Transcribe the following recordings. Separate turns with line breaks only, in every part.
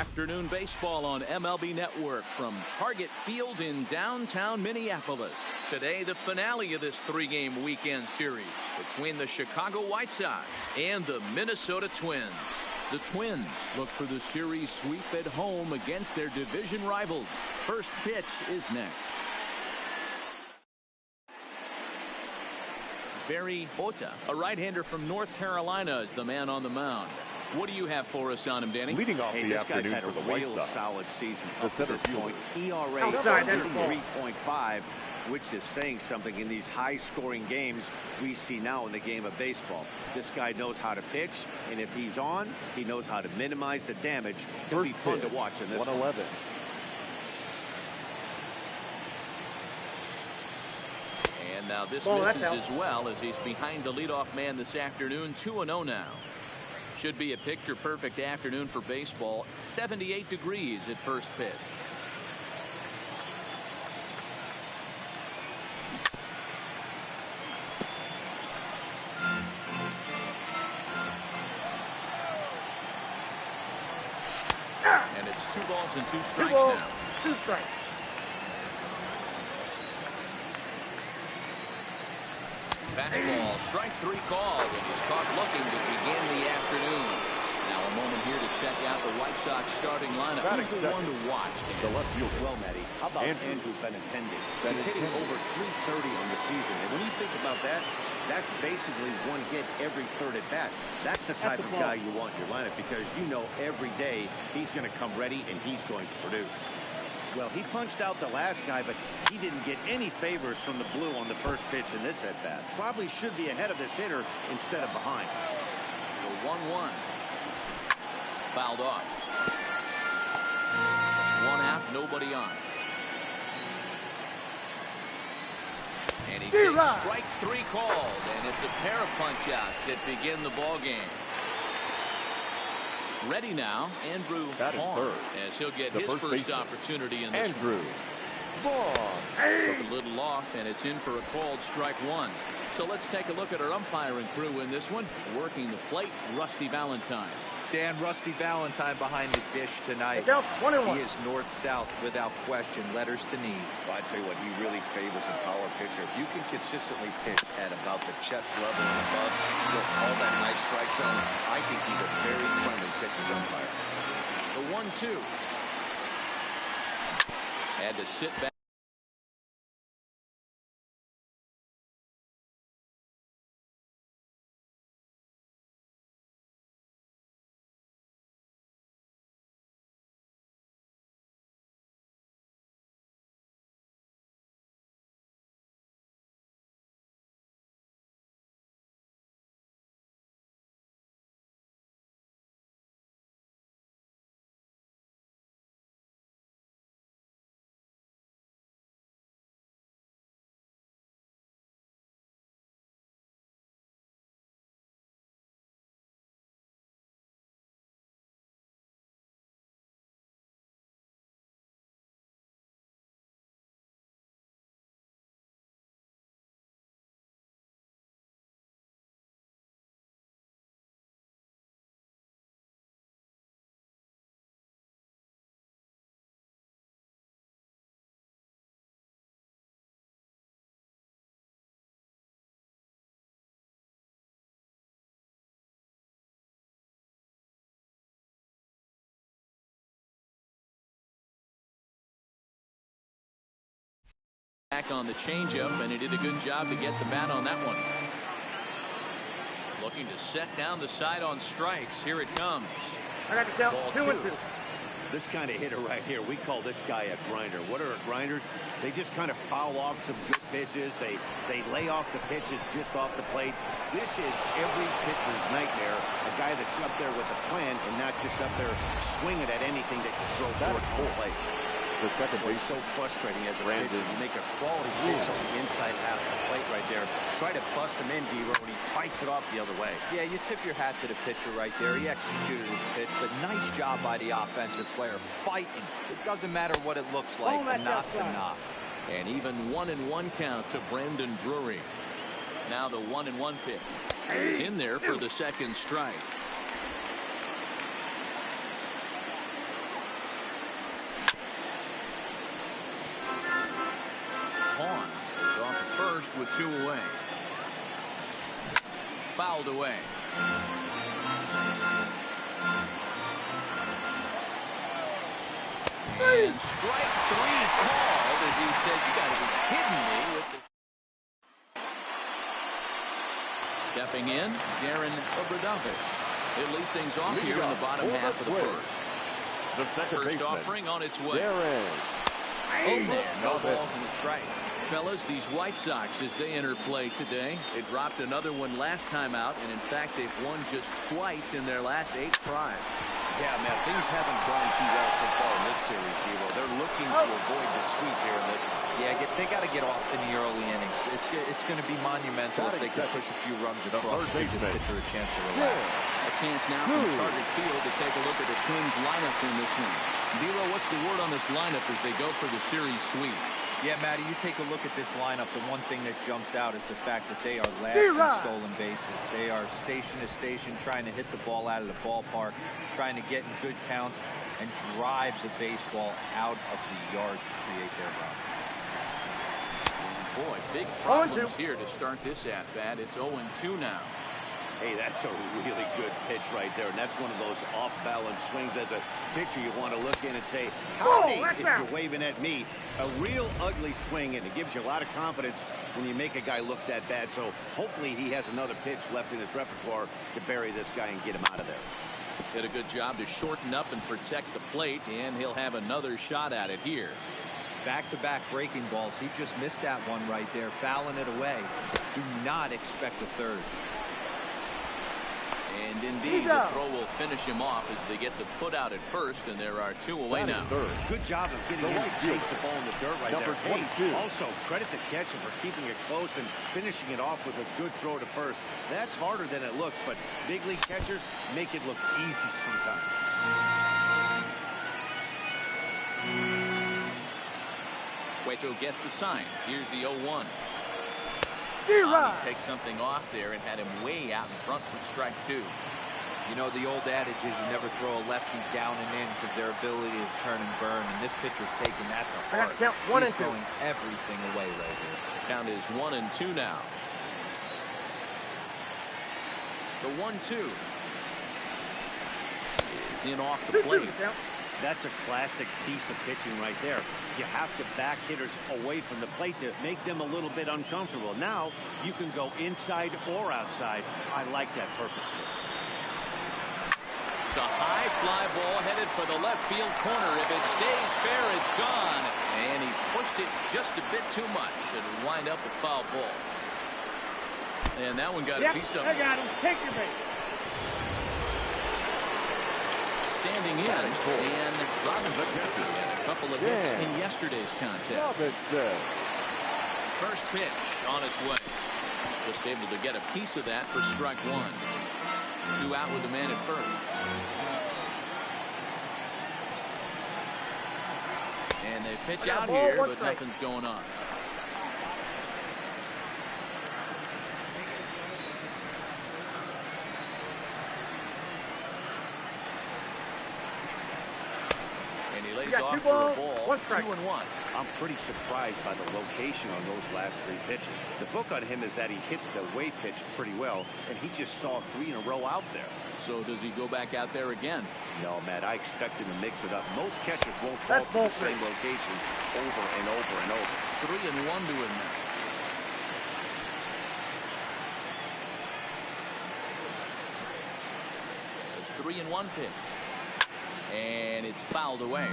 Afternoon baseball on MLB Network from Target Field in downtown Minneapolis. Today, the finale of this three-game weekend series between the Chicago White Sox and the Minnesota Twins. The Twins look for the series sweep at home against their division rivals. First pitch is next. Barry Bota, a right-hander from North Carolina, is the man on the mound. What do you have for us on him, Danny?
Leading off the afternoon for the White Sox.
Solid season up to this point. ERA 3.5, which is saying something in these high-scoring games we see now in the game of baseball. This guy knows how to pitch, and if he's on, he knows how to minimize the damage. It'll be fun to watch in this
111.
And now this misses as well as he's behind the leadoff man this afternoon. 2-0 now. Should be a picture-perfect afternoon for baseball. 78 degrees at first pitch. And it's 2 balls and 2 strikes now.
2 strikes.
Fastball, strike 3 called, and he's caught looking to begin the afternoon. Now a moment here to check out the White Sox starting lineup. Who's the one to watch?
The left fielder.
Well, Matty, how about Andrew Benintendi? He's hitting over 330 on the season, and when you think about that, that's basically 1 hit every third at bat. That's the type of guy you want in your lineup because you know every day he's going to come ready and he's going to produce. Well, he punched out the last guy, but he didn't get any favors from the blue on the first pitch in this at-bat. Probably should be ahead of this hitter instead of behind.
The 1-1. Fouled off. 1 out, nobody on. And he takes strike 3 called, and it's a pair of punch-outs that begin the ball game. Ready now, Andrew Vaughn, as he'll get his first opportunity in this
Andrew
Vaughn. Took a little off, and it's in for a called strike 1. So let's take a look at our umpiring crew in this one. Working the plate, Rusty Valentine.
Dan, Rusty Valentine behind the dish tonight. He is north-south without question, letters to knees.
Well, I tell you what, he really favors a power pitcher. If you can consistently pitch at about the chest level and above, you'll call that nice strike zone. I think he's a very friendly pitcher's umpire.
The 1-2. Had to sit back. Back on the changeup, and he did a good job to get the bat on that one. Looking to set down the side on strikes. Here it comes.
I got to tell 2-2.
This kind of hitter right here, we call this guy a grinder. What are grinders? They just kind of foul off some good pitches. They lay off the pitches just off the plate. This is every pitcher's nightmare. A guy that's up there with a plan and not just up there swinging at anything that can throw towards full plate.
The second base.
It's so frustrating as a pitcher. You make a quality pitch on the inside half of the plate right there. Try to bust him in, D-Row, and he fights it off the other way.
Yeah, you tip your hat to the pitcher right there. He executed his pitch, but nice job by the offensive player. Fighting. It doesn't matter what it looks like. A knock's a knock.
And even 1-1 count to Brandon Drury. Now the 1-1 pitch. He's in there for the second strike. first with 2 away. Fouled away. And strike 3 called as he said, "You got to be kidding me with this." Stepping in, Darren Obradovic. He'll lead things off here in the bottom half of the first.
The second
First offering on its way.
Darren.
Oh, there.
No balls in the strike.
Fellas, these White Sox, as they enter play today, they dropped another one last time out, and in fact, they've won just twice in their last 8 tries.
Yeah, man, things haven't gone too well so far in this series, Devo. They're looking to avoid the sweep here in this one.
Yeah, they got to get off in the early innings. It's going to be monumental if they can push a few runs across to give the pitcher a chance to relax.
A chance now from Target Field to take a look at the Twins lineup in this one. Dero, what's the word on this lineup as they go for the series sweep?
Yeah, Matty, you take a look at this lineup. The one thing that jumps out is the fact that they are last in stolen bases. They are station to station trying to hit the ball out of the ballpark, trying to get in good counts and drive the baseball out of the yard to create their runs.
And boy, big problems here to start this at-bat. It's 0-2 now.
Hey, that's a really good pitch right there, and that's one of those off-balance swings. As a pitcher, you want to look in and say, howdy, if you're waving at me. A real ugly swing, and it gives you a lot of confidence when you make a guy look that bad. So hopefully he has another pitch left in his repertoire to bury this guy and get him out of there.
Did a good job to shorten up and protect the plate, and he'll have another shot at it here.
Back-to-back breaking balls. He just missed that one right there, fouling it away. Do not expect a third.
And indeed, the throw will finish him off as they get the put out at first, and there are 2 away now.
Good job of getting him to chase the ball in the dirt right there. Hey, also, credit the catcher for keeping it close and finishing it off with a good throw to first. That's harder than it looks, but big league catchers make it look easy sometimes.
Cueto gets the sign. Here's the 0-1. He takes something off there and had him way out in front for strike 2.
You know, the old adage is you never throw a lefty down and in because their ability to turn and burn, and this pitcher's taking that to heart. He's throwing everything away right here.
The count is 1-2 now. The 1-2 is in off the plate.
That's a classic piece of pitching right there. You have to back hitters away from the plate to make them a little bit uncomfortable. Now you can go inside or outside. I like that purpose pitch.
It's a high fly ball headed for the left field corner. If it stays fair, it's gone. And he pushed it just a bit too much. It'll wind up a foul ball. And that one got a piece of it.
I got him. Take your base.
Standing in, and Robin McCarthy had a couple of hits in yesterday's contest. First pitch on its way. Just able to get a piece of that for strike 1. 2 out with the man at first. And they pitch out here, but nothing's going on. Off for a ball, 2-1.
I'm pretty surprised by the location on those last 3 pitches. The book on him is that he hits the way pitch pretty well, and he just saw 3 in a row out there.
So does he go back out there again?
No, Matt, I expect him to mix it up. Most catchers won't fall to the same location over and over and over.
3-1 to him now. The 3-1 pitch. And it's fouled away.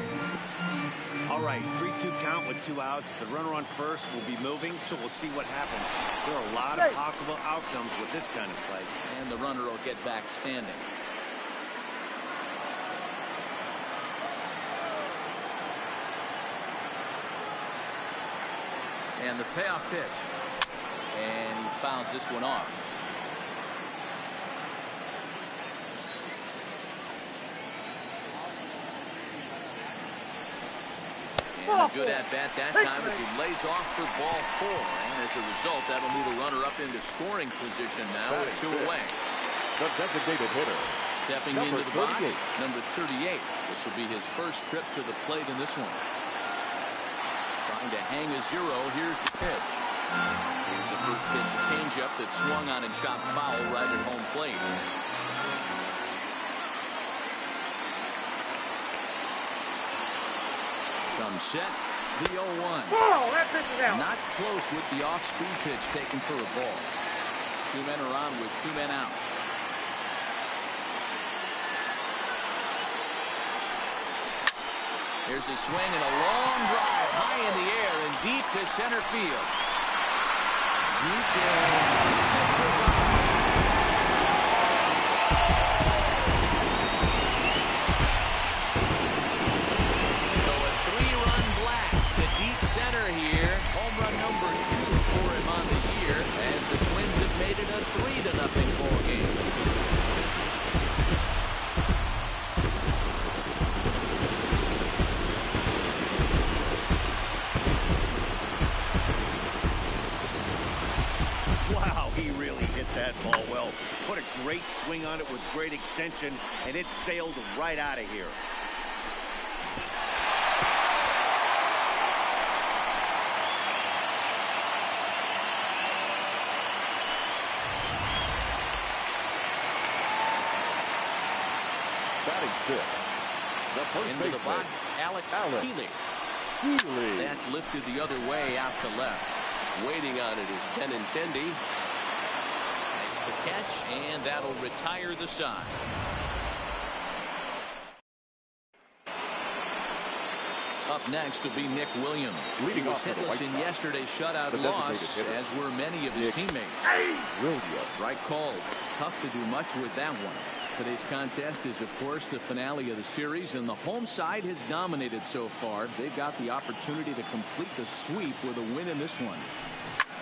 All right, 3-2 count with 2 outs. The runner on first will be moving, so we'll see what happens. There are a lot of possible outcomes with this kind of play.
And the runner will get back standing. And the payoff pitch. And he fouls this one off. And a good at-bat that time as he lays off for ball 4. And as a result, that'll move a runner up into scoring position now with 2 away.
The designated hitter.
Stepping into the box, number 38. This will be his first trip to the plate in this one. Trying to hang a 0. Here's the pitch. Here's a first pitch changeup that swung on and chopped foul right at home plate. Comes set. The 0-1.
Whoa, that pitch is out.
Not close with the off-speed pitch taken for a ball. 2 men are on with 2 men out. Here's a swing and a long drive high in the air and deep to center field. Deep So a 3-run blast to deep center here. Home run number 2 for him on the year, and the Twins have made it a 3-0 ball game.
That ball well. Put a great swing on it with great extension, and it sailed right out of here.
Batting fifth. The first
Into the box, Alex Healy. That's lifted the other way out to left. Waiting on it is Benintendi. The catch, and that'll retire the side. Up next will be Nick Williams. He was hitless in yesterday's shutout loss, as were many of his teammates. Strike called. Tough to do much with that one. Today's contest is, of course, the finale of the series, and the home side has dominated so far. They've got the opportunity to complete the sweep with a win in this one.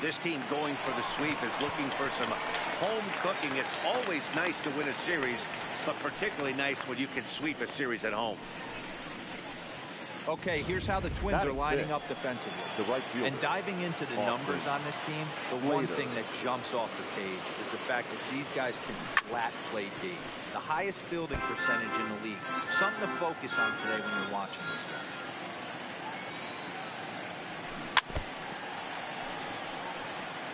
This team going for the sweep is looking for some home cooking. It's always nice to win a series, but particularly nice when you can sweep a series at home.
Okay, here's how the Twins are lining up defensively.
The right fielder.
And diving into the numbers on this team, the one thing that jumps off the page is the fact that these guys can flat play D. The highest fielding percentage in the league. Something to focus on today when you're watching this one.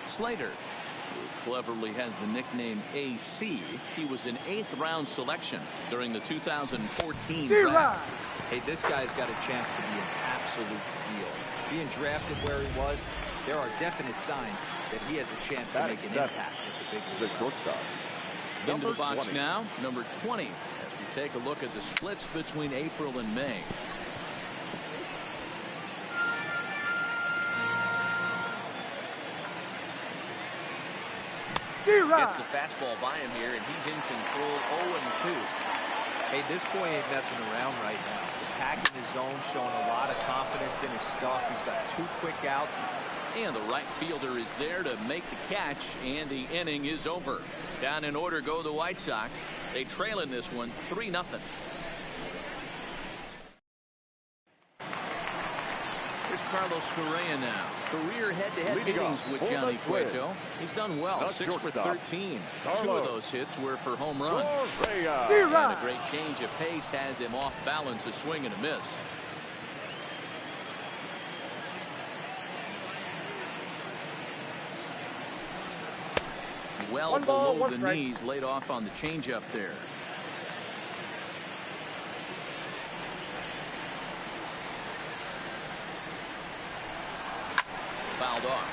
Slater, who cleverly has the nickname AC. He was an 8th-round selection during the 2014 draft.
Hey, this guy's got a chance to be an absolute steal. Being drafted where he was, there are definite signs that he has a chance to make an impact at the big league.
The shortstop.
Into the box now, number 20, as we take a look at the splits between April and May. Gets the fastball by him here, and he's in control 0-2.
Hey, this boy ain't messing around right now. Attacking his zone, showing a lot of confidence in his stuff. He's got 2 quick outs.
And the right fielder is there to make the catch, and the inning is over. Down in order go the White Sox. They trail in this one 3-0. Here's Carlos Correa now. Career head-to-head innings with Johnny Cueto. He's done well, 6 for 13. 2 of those hits were for home runs. And a great change of pace has him off balance, a swing and a miss. Well below the knees, laid off on the changeup there. Fouled off.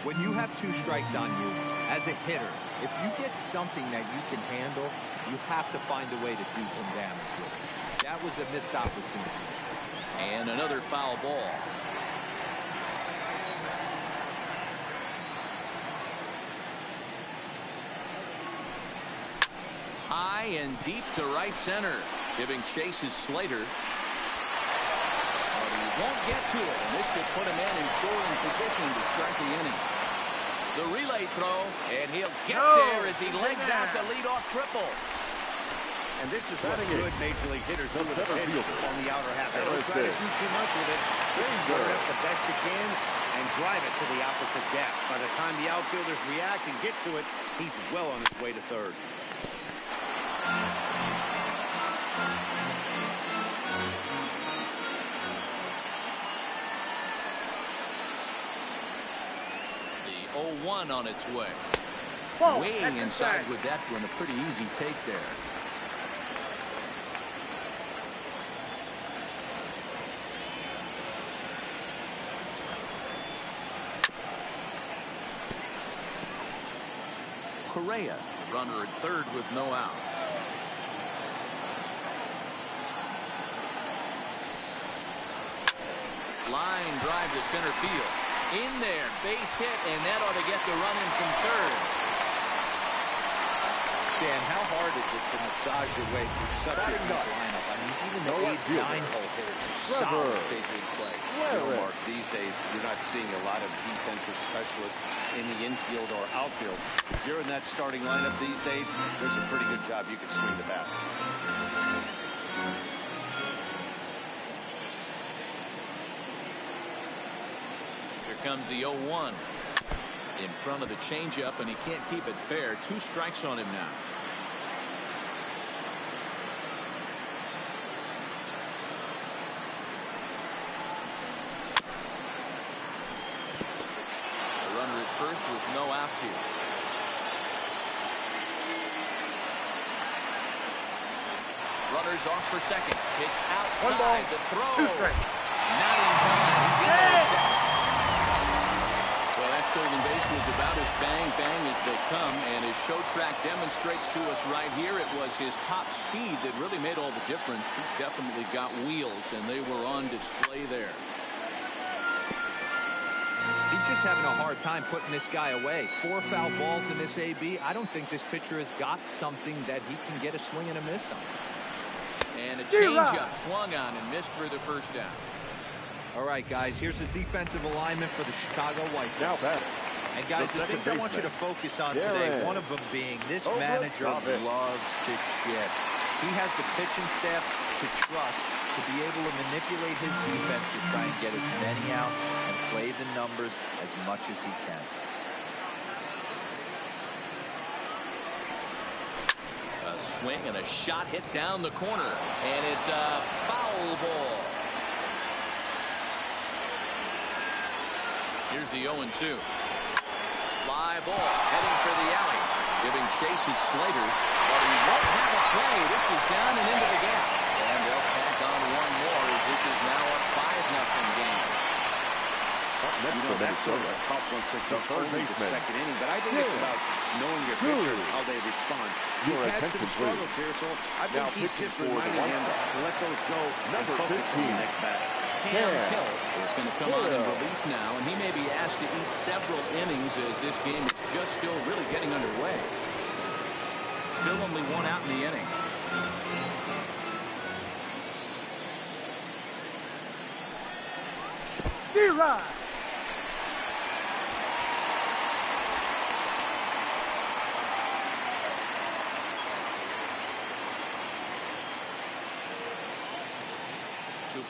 When you have 2 strikes on you, as a hitter, if you get something that you can handle, you have to find a way to do some damage with it. That was a missed opportunity.
And another foul ball. High and deep to right center, giving chase is Slater. But he won't get to it, and this should put him in scoring position to start the inning. The relay throw, and he'll get there as he legs out the leadoff triple.
And this is what good major league hitters do with a pitch on the outer half. They don't try to do too much with it. They put it up the best you can and drive it to the opposite gap. By the time the outfielders react and get to it, he's well on his way to third.
The 0-1 on its way.
Whoa,
Weighing inside with that one, a pretty easy take there. Correa, the runner at third with no outs. Line drive to center field. In there, base hit, and that ought to get the run in from third.
Dan, how hard is it to massage your way through such a deep lineup? I mean, even the 8-9-hole hitters are solid big league play.
Mark, these days you're not seeing a lot of defensive specialists in the infield or outfield. If you're in that starting lineup these days, there's a pretty good job you can swing the bat.
Here comes the 0-1. In front of the changeup, and he can't keep it fair. 2 strikes on him now. The runner at first with no outs here. Runners off for second. Pitch outside. The throw.
2 strikes.
Not in time. He's in there second. Well, that stolen base was about as bang as they come, and his show track demonstrates to us right here it was his top speed that really made all the difference. He definitely got wheels, and they were on display there.
He's just having a hard time putting this guy away. 4 foul balls in this AB. I don't think this pitcher has got something that he can get a swing and a miss on.
And a changeup swung on and missed for the first down.
All right, guys, here's the defensive alignment for the Chicago White Sox.
Now batting.
And guys, the things I want you to focus on today, one of them being this manager loves to shift. He has the pitching staff to trust to be able to manipulate his defense to try and get as many outs and play the numbers as much as he can.
A swing and a shot hit down the corner, and it's a foul ball. Here's the 0-2. Fly ball heading for the alley. Giving chase is Slater, but he won't have a play. This is down and into the gap. And they'll tack on one more as this is now a 5-0 game.
That's sort of a tough one since it's only the second inning, but I think it's about knowing your pitcher and how they respond. He's had some struggles here, so I think he's just reminding him to let those go and focus on the next bat.
Cam Hill is going to come on in relief now, and he may be asked to eat several innings as this game is just still really getting underway. Still only 1 out in the inning.
D-Rod.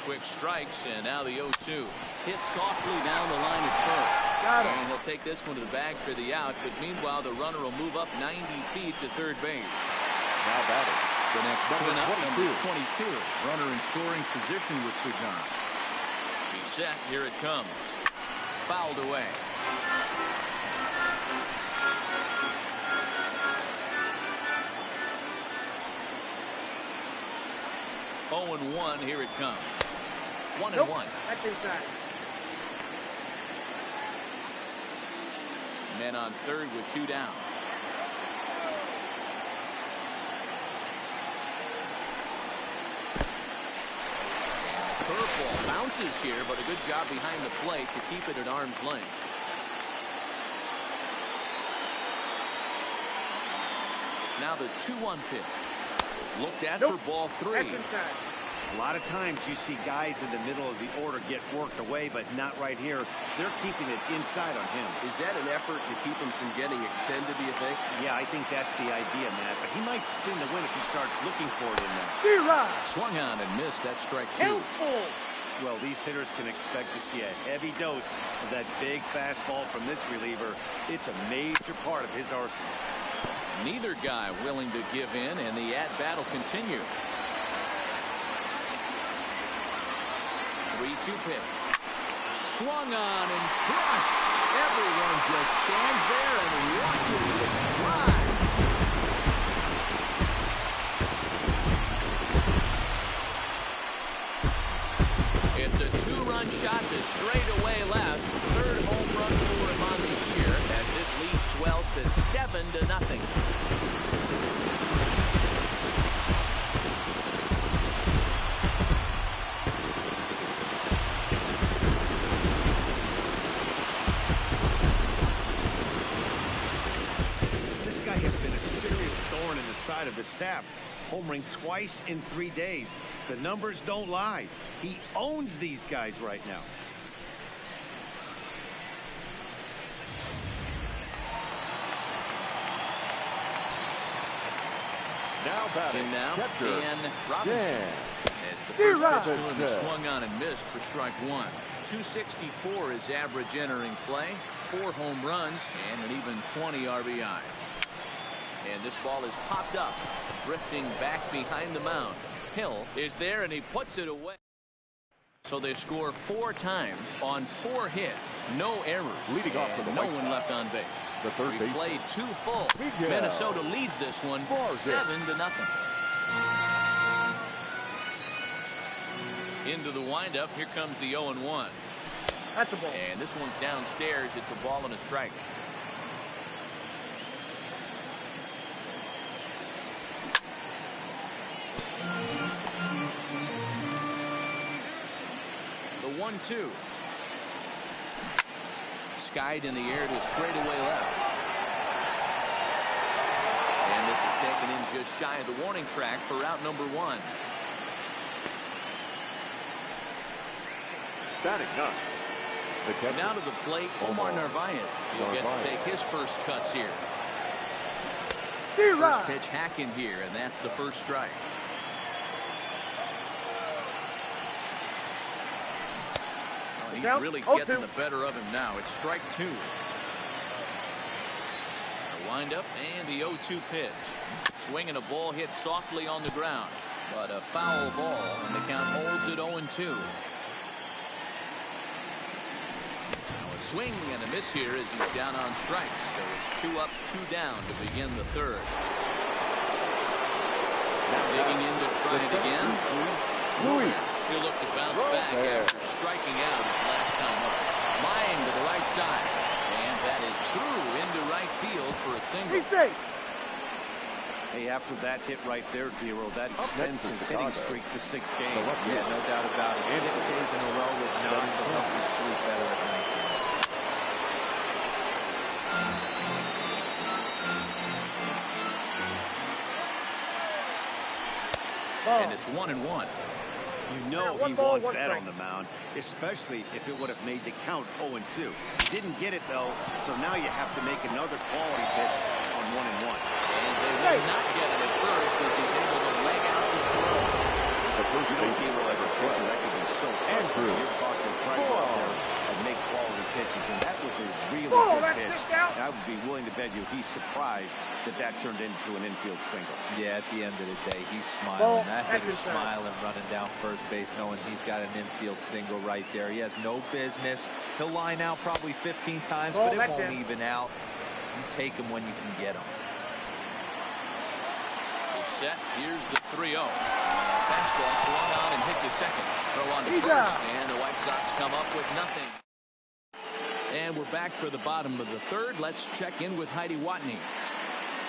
Quick strikes, and now the 0-2. Hit softly down the line at first. And he'll take this one to the bag for the out, but meanwhile the runner will move up 90 feet to third base.
Now batting.
The next number 22. Runner in scoring position with Sugan. He's set. Here it comes. Fouled away. Oh and 1. Here it comes. 1 and 1.
That's inside.
Men on third with 2 down. Curveball bounces here, but a good job behind the plate to keep it at arm's length. Now the 2-1 pitch. Looked at for ball 3.
That's inside.
A lot of times you see guys in the middle of the order get worked away, but not right here. They're keeping it inside on him.
Is that an effort to keep him from getting extended, do you think?
Yeah, I think that's the idea, Matt. But he might spin the win if he starts looking for it in there.
D-Rod.
Swung on and missed. That strike 2.
Helpful.
Well, these hitters can expect to see a heavy dose of that big fastball from this reliever. It's a major part of his arsenal.
Neither guy willing to give in, and the at-bat will continue. 3-2 pitch. Swung on and crushed. Everyone just stands there and watches it fly. It's a 2-run shot to straightaway left. Third home run for him on the year as this lead swells to 7-0.
This guy has been a serious thorn in the side of the staff, homering twice in 3 days. The numbers don't lie. He owns these guys right now.
Now batting,
And now,
catcher,
Dan Robinson.
Dan.
As the first
D-Rod.
pitch to him is swung on and missed for strike 1. 264 is average entering play. 4 home runs and an even 20 RBI. And this ball is popped up, drifting back behind the mound. Hill is there and he puts it away. So they score 4 times on 4 hits, no errors,
Leading off for the
and no
White
one left on base.
The third
We
baseman.
played 2 full.
Miguel
Minnesota leads this one
Vargas.
7-0. Into the windup. Here comes the 0-1.
That's a ball.
And this one's downstairs. It's a ball and a strike. The 1-2. Skied in the air to straightaway left. And this is taken in just shy of the warning track for out number 1.
Batting 9. The catcher.
Now to the plate, Omar
Omar
Narvaez. He'll get to take his first cuts here. First
D-Rod.
pitch hack in here, and that's the first strike. Oh, he's
Count,
really
0-2.
getting the better of him now. It's strike 2. The windup and the 0-2 pitch. Swinging a ball hit softly on the ground, but a foul ball, and the count holds it 0-2. Swing and a miss here as he's down on strikes. So it's 2 up, 2 down to begin the third. Digging in to try it again.
Luis.
He'll look to bounce back after striking out his last time up. Lying to the right side. And that is through into right field for a single.
He's safe.
Hey, after that hit right there, Dero, that
Up
extends
next
his
is
hitting
Chicago.
streak to 6
The
games.
left
Yeah,
field.
no doubt about it. 6 days in a row with none to help you sleep better at night.
Ball.
And it's 1-1.
You know
Yeah,
he
1 ball,
wants
1
that
strike.
on the mound, especially if it would have made the count 0-2. Didn't get it, though, so now you have to make another quality pitch on 1-1.
And they will not get it at first as he's able to leg out the throw.
The first
You know,
baseman.
Dero, as a pitcher, that could be so
Andrew.
frustrating. You're talking try to go out there and make quality pitches, and that was a really
Ball,
good
that's
pitch.
kicked out.
And I would be willing to bet you he's surprised that that turned into an infield single.
Yeah, at the end of the day, he's smiling.
Ball,
That
that's
hitter's
inside.
smiling, running down first base, knowing he's got an infield single right there. He has no business. He'll line out probably 15 times,
Ball,
but it
that's
won't
in.
even out. You take him when you can get him.
It's set. Here's the 3-0. Fastball swung on and hit to second. Throw on to
He's
first,
out.
and the White Sox come up with nothing. And we're back for the bottom of the third. Let's check in with Heidi Watney.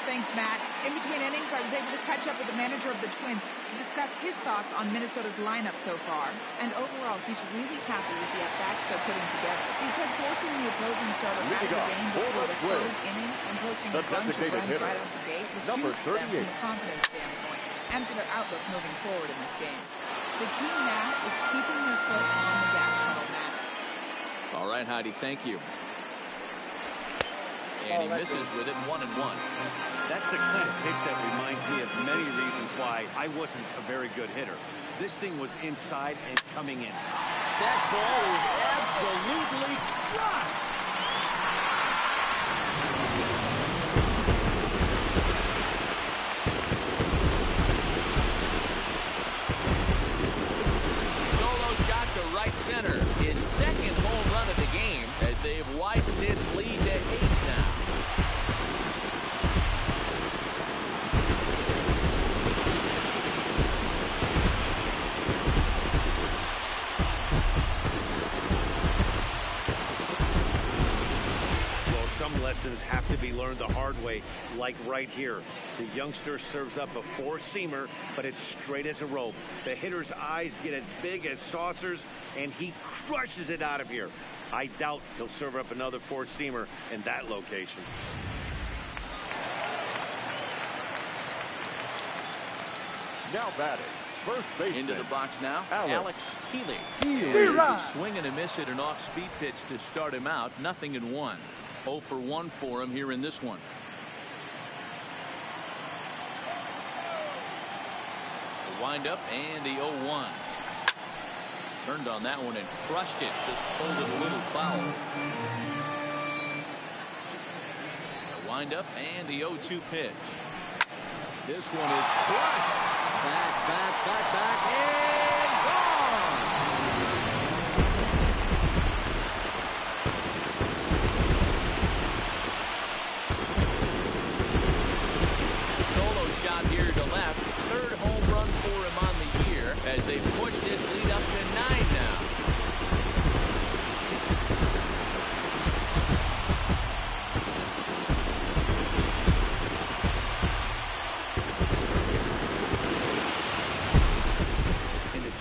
Thanks, Matt. In between innings, I was able to catch up with the manager of the Twins to discuss his thoughts on Minnesota's lineup so far. And overall, he's really happy with the at-bats they're putting together. He said forcing the opposing starter out of the game before the third inning and posting
The
a bunch of
designated
runs
hitter,
right out the gate was
number
huge for them from
38.
a confidence standpoint and for their outlook moving forward in this game. The key now is keeping their foot on the gas pedal, Matt.
All right, Heidi, thank you. And he misses with it, 1-1.
That's the kind of pitch that reminds me of many reasons why I wasn't a very good hitter. This thing was inside and coming in.
That ball is absolutely crushed. Solo shot to right center. His second home run of the game as they've widened this lead to 8 now.
Some lessons have to be learned the hard way, like right here. The youngster serves up a four-seamer, but it's straight as a rope. The hitter's eyes get as big as saucers, and he crushes it out of here. I doubt he'll serve up another four-seamer in that location.
Now batting, first baseman.
Into the box now, Alex Healy.
Healy.
There's a swing and a miss at an off-speed pitch to start him out. 0-1. 0 for 1 for him here in this one. The windup and the 0-1. Turned on that one and crushed it. Just pulled it a little foul. The windup and the 0-2 pitch. This one is crushed. Back, and gone. Solo shot here to left. Third home run for him on the year as they push this lead up to 9 now.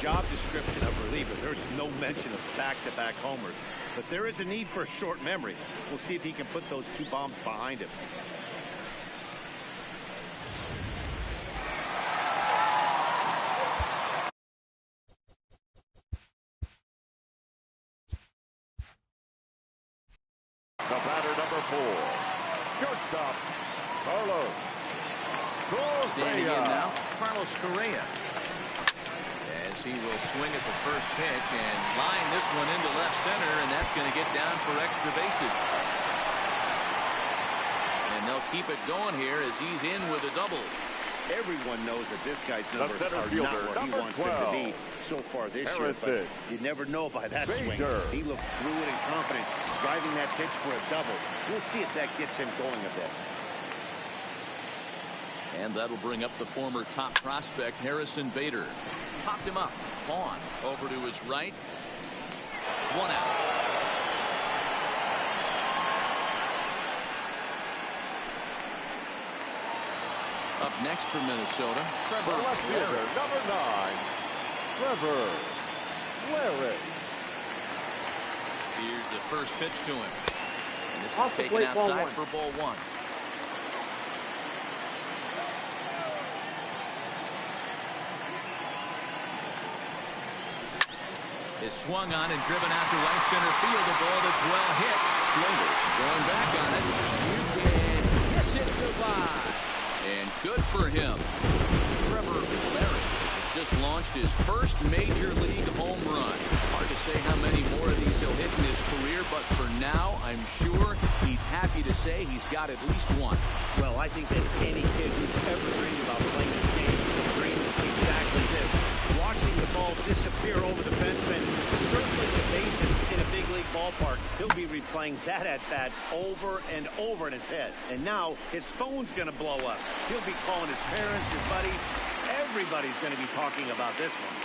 Job description of reliever, there's no mention of back-to-back homers, but there is a need for a short memory. We'll see if he can put those 2 bombs behind him.
The batter, number 4, shortstop, Carlos
Standing in
Correa.
now, Carlos Correa. As he will swing at the first pitch and line this one into left center, and that's going to get down for extra bases. And they'll keep it going here as he's in with a double.
Everyone knows that this guy's numbers
center
are
fielder,
not what he
number
wants them to
12,
be so far this year,
Harrison
but you never know by that swing.
Bader.
He looked fluid and confident, driving that pitch for a double. We'll see if that gets him going a bit.
And that'll bring up the former top prospect, Harrison Bader. Popped him up. Vaughn over to his right. 1 out. Up next for Minnesota, Trevor
The left fielder,
Larry.
number 9, Trevor Larry.
Here's the first pitch to him. And this is
Off the
taken
plate, ball
outside
1.
for ball 1. Is swung on and driven out to right center field. A ball that's well hit. Slover going back on it. You can kiss it goodbye. And good for him. Trevor Larry has just launched his first major league home run. Hard to say how many more of these he'll hit in his career, but for now, I'm sure he's happy to say he's got at least one.
Well, I think that any kid who's ever dreamed about playing this game dreams exactly this. Watching the ball disappear over the fenceman, circling the bases in a big league ballpark. He'll be replaying that at-bat over and over in his head. And now his phone's going to blow up. He'll be calling his parents, his buddies. Everybody's going to be talking about this one.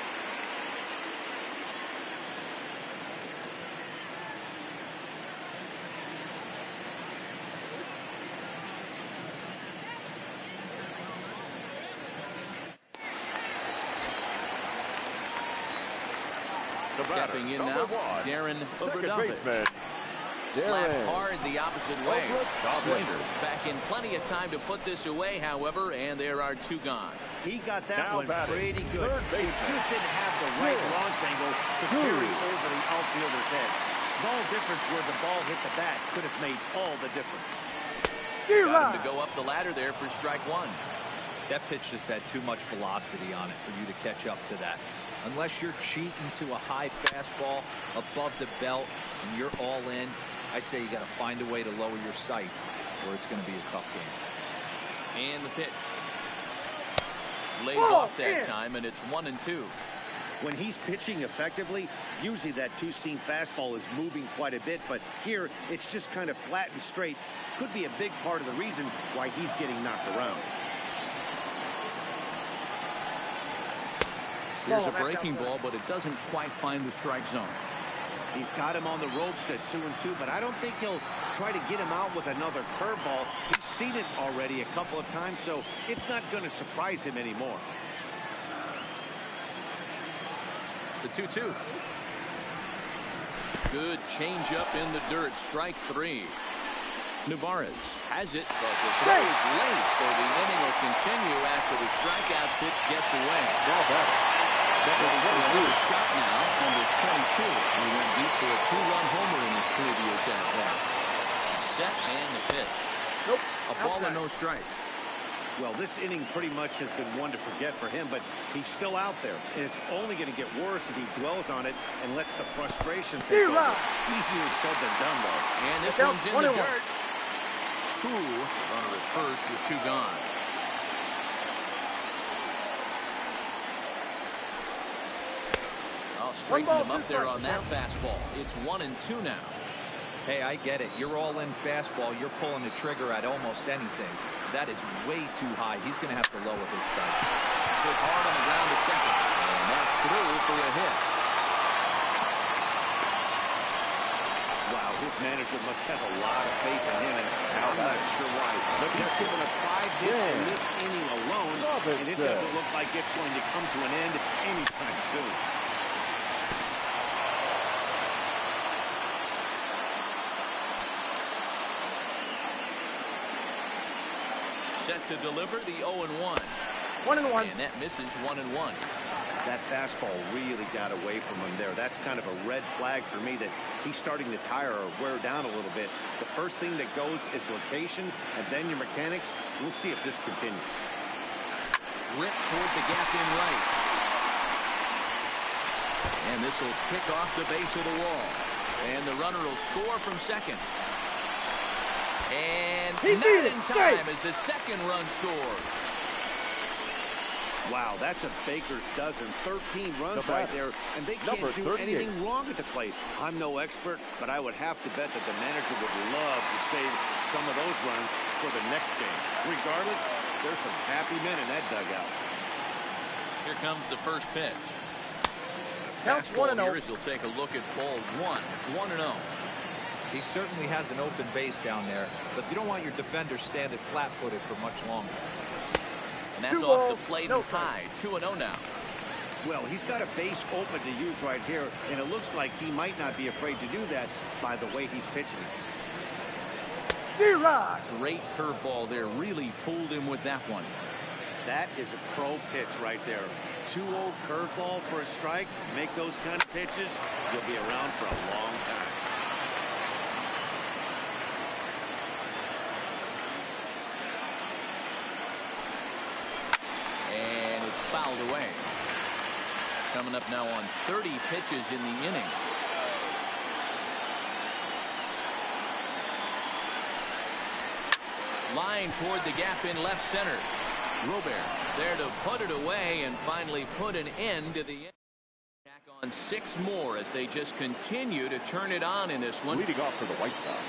The batter,
Stepping in
number
now,
1,
Darren
second
Obradovich.
baseman,
Slap
Darren
hard the opposite way.
Obradovich.
Slater back in plenty of time to put this away, however, and there are 2 gone.
He got that
Now
one
batting,
pretty good.
third
He
baseman.
just didn't have the right launch angle to carry over the outfielder's head. Small difference where the ball hit the bat could have made all the difference.
Got him to go up the ladder there for strike one.
That pitch just had too much velocity on it for you to catch up to that. Unless you're cheating to a high fastball above the belt and you're all in, I say you got to find a way to lower your sights or it's going to be a tough game.
And the pitch. Lays off that time, and it's 1-2.
When he's pitching effectively, usually that two-seam fastball is moving quite a bit, but here it's just kind of flat and straight. Could be a big part of the reason why he's getting knocked around.
Here's a breaking ball, but it doesn't quite find the strike zone.
He's got him on the ropes at 2-2, but I don't think he'll try to get him out with another curveball. He's seen it already a couple of times, so it's not going to surprise him anymore.
The 2-2. Good changeup in the dirt. Strike three. Nuvarez has it, but the throw is late, so the inning will continue after the strikeout pitch gets away.
Now batting.
Another shot now, number 22. He went deep for a two-run homer in his previous at-bat. Set and the pitch.
Nope.
A ball and no strikes.
Well, this inning pretty much has been one to forget for him, but he's still out there, and it's only going to get worse if he dwells on it and lets the frustration take over. Easier said than done, though.
And this one's in the dirt. Two runner at first with two gone. I'll straighten him up there on that fastball. It's 1-2 now.
Hey, I get it. You're all in fastball. You're pulling the trigger at almost anything. That is way too high. He's going to have to lower his sight.
Hit hard on the ground to second. And that's through for a hit.
Wow, his manager must have a lot of faith in him, and I'm not sure why. Look, he's given up 5 hits in this inning alone, and it doesn't look like it's going to come to an end anytime soon.
Set to deliver the 0-1.
1-1.
And that misses 1-1.
That fastball really got away from him there. That's kind of a red flag for me that he's starting to tire or wear down a little bit. The first thing that goes is location, and then your mechanics. We'll see if this continues.
Rip toward the gap in right. And this will kick off the base of the wall. And the runner will score from second. And not in time as the second run scores.
Wow, that's a baker's dozen. 13 runs right there, and they can't do anything wrong at the plate. I'm no expert, but I would have to bet that the manager would love to save some of those runs for the next game. Regardless, there's some happy men in that dugout.
Here comes the first pitch.
Counts
Fastball
1-0.
here as he'll take a look at ball one. 1-0.
He certainly has an open base down there, but you don't want your defender standing flat-footed for much longer.
And that's off the plate and high. 2-0 now.
Well, he's got a base open to use right here, and it looks like he might not be afraid to do that by the way he's pitching it.
Great curveball there. Really fooled him with that one.
That is a pro pitch right there. 2-0 curveball for a strike. Make those kind of pitches, you'll be around for a long time.
And it's fouled away. Coming up now on 30 pitches in the inning. Line toward the gap in left center. Robert there to put it away and finally put an end to the inning. Back on 6 more as they just continue to turn it on in this one.
Leading off for the White Sox.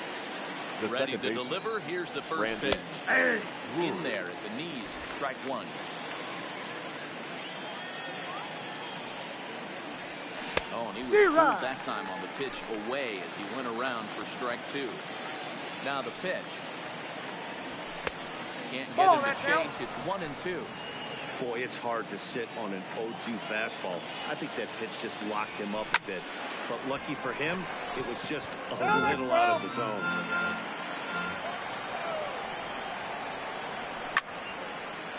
The
Ready to
second baseman,
deliver. Here's the first
Brandon
pitch.
Hey.
In there at the knees. Strike one. Oh, and he was fooled that time on the pitch away as he went around for strike two. Now the pitch. Can't get him to chase. It's 1-2.
Boy, it's hard to sit on an 0-2 fastball. I think that pitch just locked him up a bit. But lucky for him, it was just a little out of the zone.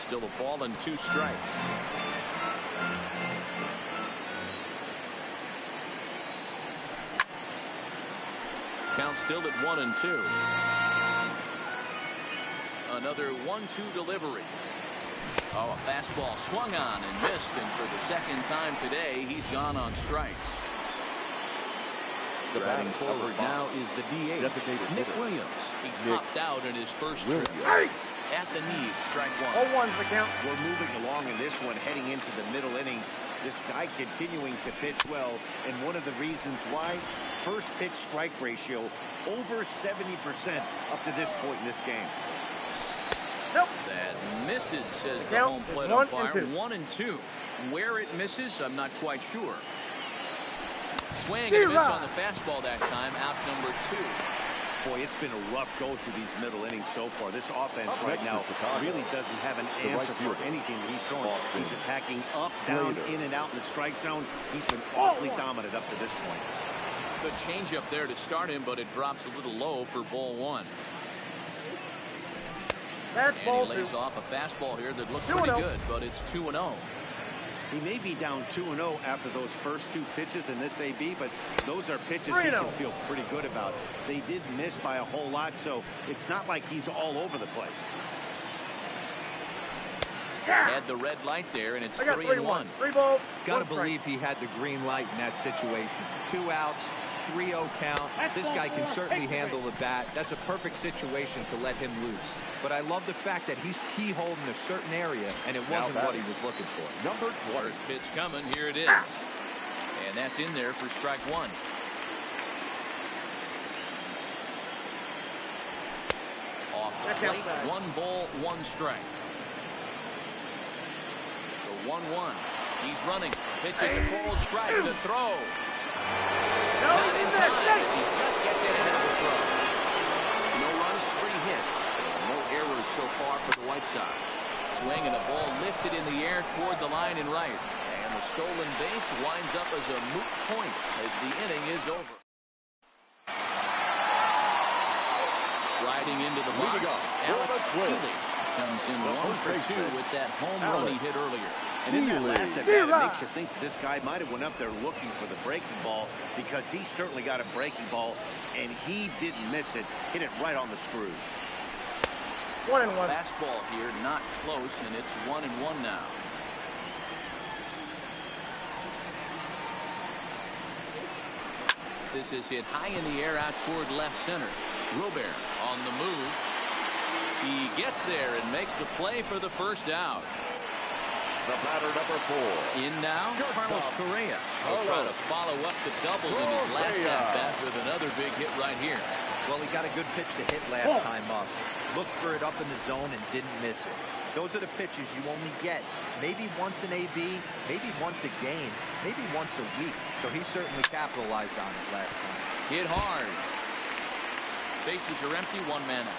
Still a ball and 2 strikes. Count still at 1-2. Another 1-2 delivery. Oh, a fastball swung on and missed, and for the second time today, he's gone on strikes. Striding forward now is the DH, Nick Williams. He topped out in his first trip. At the knees, strike 1.
0-1's the count.
We're moving along in this one, heading into the middle innings. This guy continuing to pitch well, and one of the reasons why, first pitch strike ratio over 70% up to this point in this game.
Nope.
That misses, says the
Count
home
is
plate
1 and
umpire.
2.
1-2. Where it misses, I'm not quite sure. Swing and a miss on the fastball that time. Out number 2.
Boy, it's been a rough go through these middle innings so far. This offense right now really doesn't have an answer for anything that he's throwing. He's attacking up, down, in and out in the strike zone. He's been awfully dominant up to this point.
Good changeup there to start him, but it drops a little low for ball 1.
That's
And
ball
he lays
2.
off a fastball here that looks
2-0.
pretty good, but it's 2-0.
He may be down 2-0 after those first 2 pitches in this AB, but those are pitches he
3-0.
can feel pretty good about. They did miss by a whole lot, so it's not like he's all over the place.
Had the red light there, and it's
I got
3-1.
3 balls.
Got to
1 strike.
believe he had the green light in that situation. 2 outs, 3-0 count. This guy can certainly handle the bat. That's a perfect situation to let him loose. But I love the fact that he's keyholed in a certain area, and it wasn't what he was looking for.
Number 20.
First pitch coming. Here it is. And that's in there for strike 1. Off the
That's
plate,
outside.
1 ball, 1 strike. The 1-1. He's running. Pitches a cold strike. The throw.
No,
Not
he's
in
in there.
time as he just gets in ahead of the throw. No runs, 3 hits. No errors so far for the White Sox. Swing and a ball lifted in the air toward the line and right. And the stolen base winds up as a moot point as the inning is over. Striding into the box, Alex Healy comes in 1 for 2 with that home run he hit earlier.
And in that last at bat, it makes you think this guy might have went up there looking for the breaking ball, because he certainly got a breaking ball, and he didn't miss it. Hit it right on the screws.
1-1.
Fastball here, not close, and it's 1-1 now. This is hit high in the air out toward left center. Robert on the move. He gets there and makes the play for the first out.
The batter, number 4.
In now, Carlos Correa. He'll try to follow up the doubles in his last at-bat with another big hit right here.
Well, he got a good pitch to hit last time up. Looked for it up in the zone and didn't miss it. Those are the pitches you only get maybe once in AB, maybe once a game, maybe once a week. So he certainly capitalized on it last time.
Hit hard. Bases are empty, 1 man out.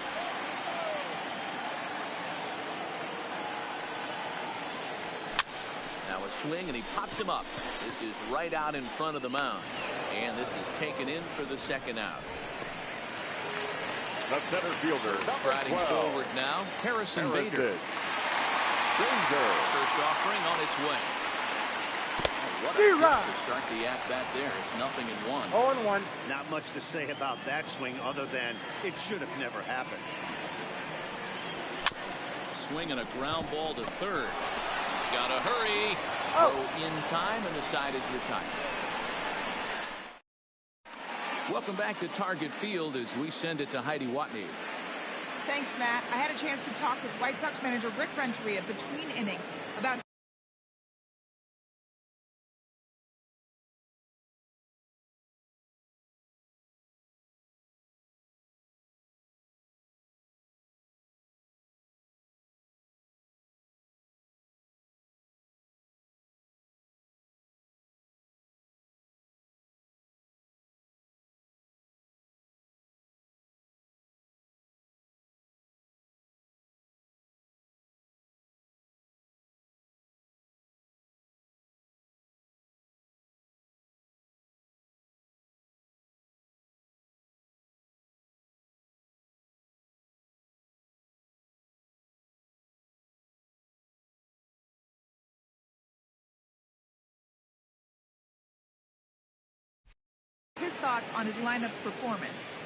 Now a swing, and he pops him up. This is right out in front of the mound. And this is taken in for the second out.
The center fielder, number
Striding
12.
forward now, Harrison Bader.
Bader.
First offering on its way. Oh, what a pitch to start the at-bat there. It's 0-1.
0-1.
Not much to say about that swing other than it should have never happened.
Swing and a ground ball to third. He's got to hurry.
Oh.
Throw in time, and the side is retired. Welcome back to Target Field as we send it to Heidi Watney.
Thanks, Matt. I had a chance to talk with White Sox manager Rick Renteria between innings about thoughts on his lineup's performance.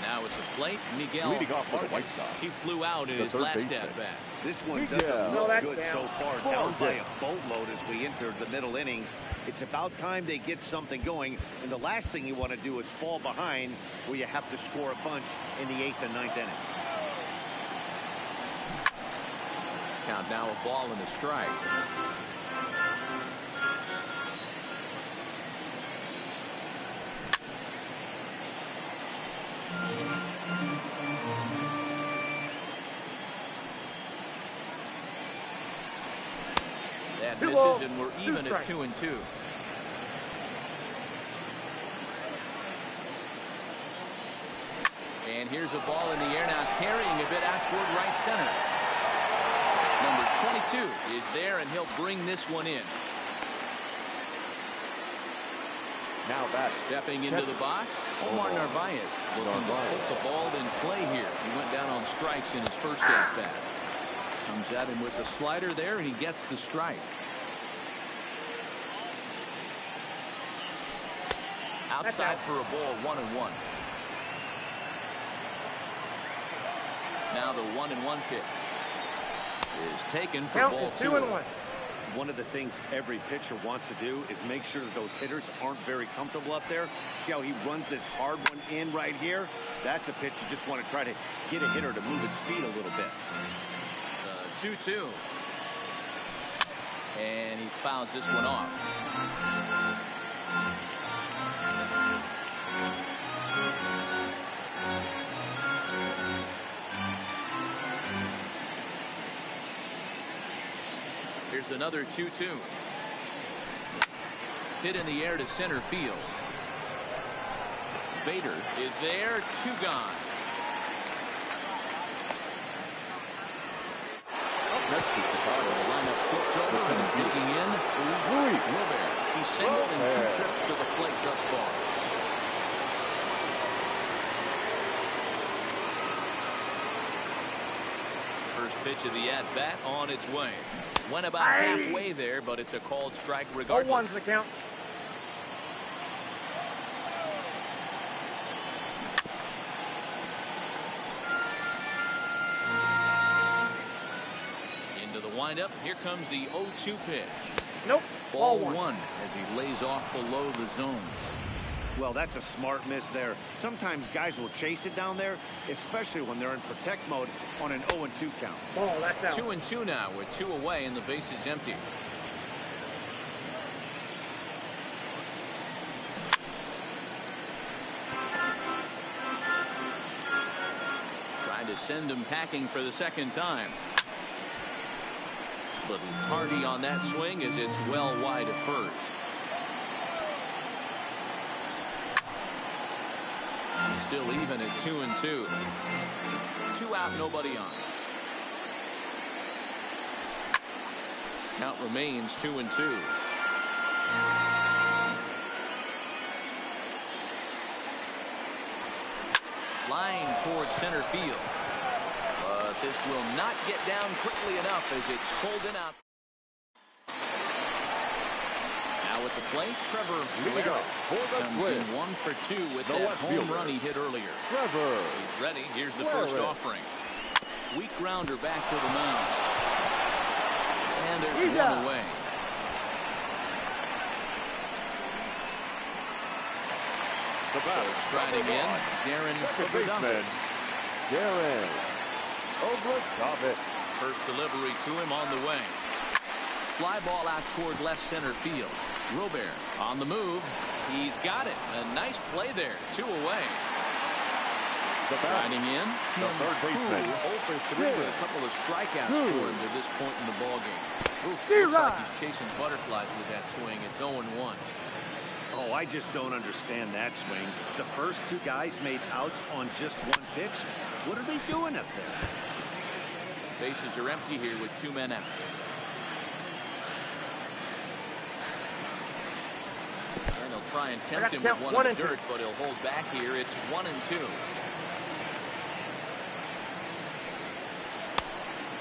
Now it's the plate, Miguel.
Leading off for the White Sox.
He flew out in
The
his
third
last
baseman.
at-bat.
This one
Miguel.
doesn't
No,
look
that's
good
down.
so far.
Ball
Down by
down.
a boatload as we enter the middle innings. It's about time they get something going. And the last thing you want to do is fall behind where you have to score a bunch in the 8th and 9th inning.
Count now a ball and a strike. That misses, and we're even at 2-2. And here's a ball in the air now, carrying a bit out toward right center. Number 22 is there, and he'll bring this one in.
Now back.
Stepping into the box, Omar Narvaez looking to put the ball in play here. He went down on strikes in his first at-bat. Comes at him with the slider there, and he gets the strike. Outside for a ball, 1-1. Now the 1-1 pitch is taken for
Count
ball
is
2.
2-1.
One of the things every pitcher wants to do is make sure that those hitters aren't very comfortable up there. See how he runs this hard one in right here? That's a pitch you just want to try to get a hitter to move his feet a little bit.
2-2. And he fouls this one off. Here's another 2-2. Hit in the air to center field. Bader is there, 2 gone.
Next is
So the lineup flips over and digging in.
Louis.
Wilbert. He's singled in 2 trips to the plate thus far. First pitch of the at-bat on its way. Went about halfway there, but it's a called strike regardless.
0-1's the count.
Into the windup. Here comes the 0-2 pitch.
Nope.
Ball
Ball 1.
1 as he lays off below the zone.
Well, that's a smart miss there. Sometimes guys will chase it down there, especially when they're in protect mode on an 0-2 count.
Ball, that's out.
2-2 now with 2 away and the base is empty. Trying to send him packing for the second time. Little tardy on that swing as it's well wide of first. Still even at 2-2. 2 out, nobody on. Count remains 2-2. Line towards center field. But this will not get down quickly enough as it's pulled in out. Now at the plate, Trevor
Leading
Guerrero
up for the
comes
Twins.
in 1 for 2 with
The
that
left
home
fielder.
run he hit earlier.
Trevor.
He's ready. Here's the
Guerrero.
first offering. Weak grounder back to the mound. And there's
He's
one
out.
away.
The
So
batter.
striding in, Darren
Second
Obradovich.
baseman. Darren Obradovich.
First delivery to him on the way. Fly ball out toward left center field. Robert on the move. He's got it. A nice play there. 2 away.
The batter.
Riding in.
The third baseman.
0 for 3 with a couple of strikeouts
Two.
for him to this point in the ballgame. Looks
Zero.
like he's chasing butterflies with that swing. It's 0-1.
Oh, I just don't understand that swing. The first 2 guys made outs on just 1 pitch. What are they doing up there?
Bases are empty here with 2 men out. And he'll try and tempt him with
count
one
1
in
and
the
2.
dirt, but he'll hold back here. It's 1-2.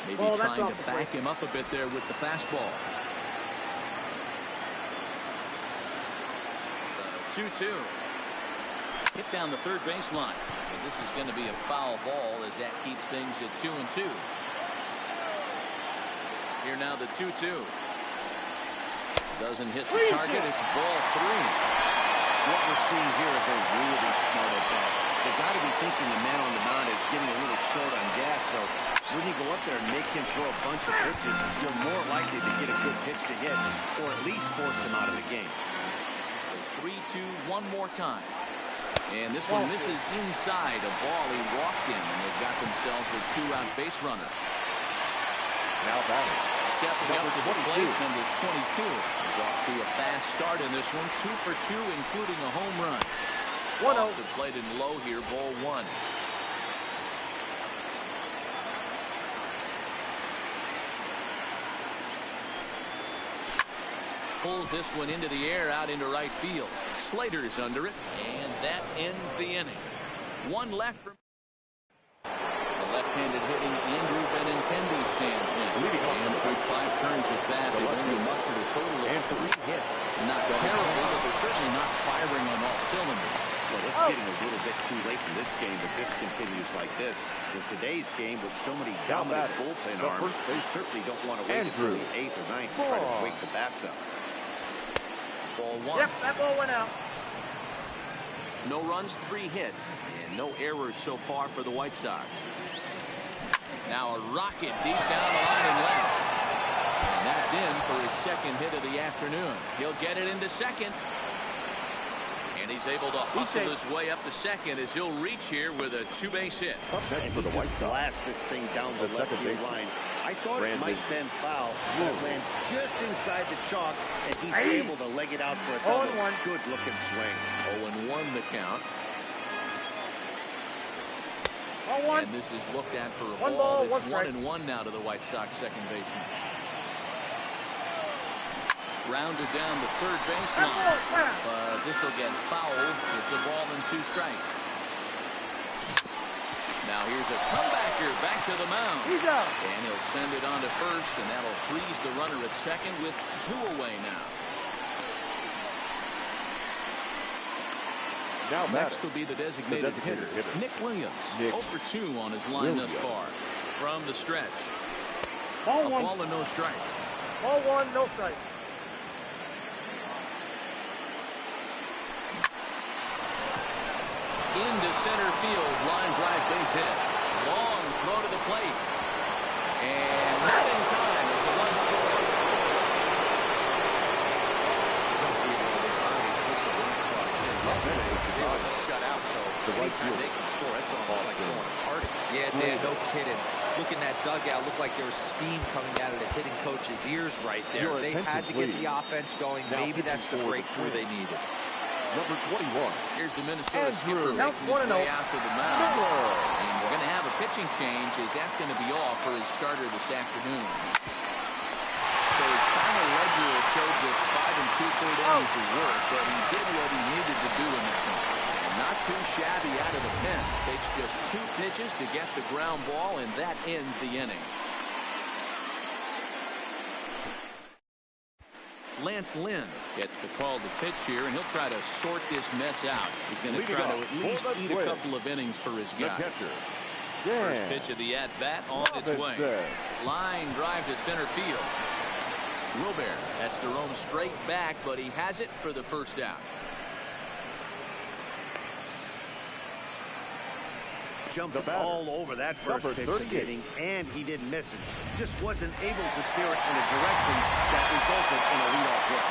Maybe
Ball, that's
trying
off
to
the
back
plate.
him up a bit there with the fastball. 2-2. Hit down the third baseline. So this is going to be a foul ball as that keeps things at 2-2. Here now the 2-2. Doesn't hit the target. It's ball 3.
What we're seeing here is they're really smart at that. They've got to be thinking the man on the mound is getting a little short on gas. So when you go up there and make him throw a bunch of pitches, you're more likely to get a good pitch to hit or at least force him out of the game.
3-2 one more time. And this one misses inside a ball he walked in, and they've got themselves a 2-out base runner.
Now batting.
Stepping up to the plate, number 22. He's off to a fast start in this one. 2 for 2, including a home run.
1-0.
Off the plate and low here, ball 1. Pulls this one into the air out into right field. Slater's under it, and that ends the inning. One left. The left-handed hitting Andrew Benintendi stands in. And through 5 turns at bat, they've only mustered a total of 3 hits. Not terrible, but they're certainly not firing on all cylinders.
Well, it's getting a little bit too late in this game if this continues like this. In today's game, with so many dominant bullpen arms, they certainly don't want to wait until the 8th or 9th to try to wake the bats up.
Ball 1.
Yep, that ball went out.
No runs, 3 hits, and no errors so far for the White Sox. Now a rocket deep down the line and left. And that's in for his second hit of the afternoon. He'll get it into second. And he's able to hustle his way up to second as he'll reach here with a 2-base hit.
And he just blasts this thing down the left field line. I thought it might have been foul. It lands just inside the chalk, and he's able to leg it out for a good-looking swing.
0-1 the count. And this is looked at for a ball. It's 1-1 now to the White Sox second baseman. Rounded down the third baseline, but this will get fouled. It's a ball and 2 strikes. Now here's a comebacker back to the mound.
He's out.
And he'll send it on to first, and that'll freeze the runner at second with 2 away now. Next will be the designated hitter, Nick Williams. 0 for 2 on his line thus far. From the stretch.
Ball 1.
Ball and no strikes.
Ball 1, no strikes.
Into center field, line drive base hit. Long throw to the plate. And not in time as the run scored.
They were shut out, so anytime they can score, that's almost like throwing a party. Yeah, Dan, no kidding. Look in that dugout, looked like there was steam coming out of the hitting coach's ears right there. They had to get the offense going. Maybe that's the breakthrough they needed.
Number 21.
Here's the Minnesota skipper making his way out to the mound. And we're going to have a pitching change as that's going to be off for his starter this afternoon. So his final ledger will show just 5 2/3 innings of work, but he did what he needed to do in this one. And not too shabby out of the pen. Takes just 2 pitches to get the ground ball, and that ends the inning. Lance Lynn gets the call to pitch here, and he'll try to sort this mess out. He's going to try to at least eat a couple of innings for his guys. First pitch of the at-bat on its way. Line drive to center field. Wilber has to roam straight back, but he has it for the first out.
Jumped all over that first pitch hitting, and he didn't miss it. Just wasn't able to steer it in a direction that resulted in a leadoff hit.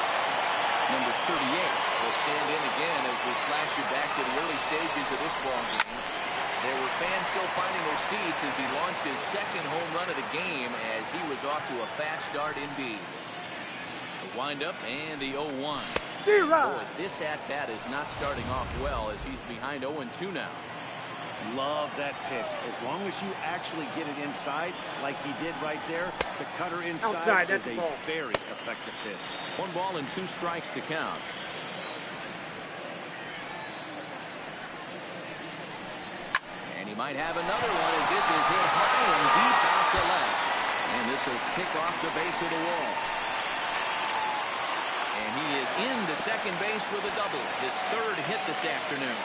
Number 38 will stand in again as we flash you back to the early stages of this ball game. There were fans still finding their seats as he launched his second home run of the game as he was off to a fast start indeed. The windup and the 0-1. Boy, this at-bat is not starting off well as he's behind 0-2 now.
Love that pitch. As long as you actually get it inside, like he did right there, the cutter inside is a very effective pitch.
1 ball and 2 strikes to count. And he might have another one as this is hit high and deep out to left. And this will kick off the base of the wall. And he is into second base with a double. His third hit this afternoon.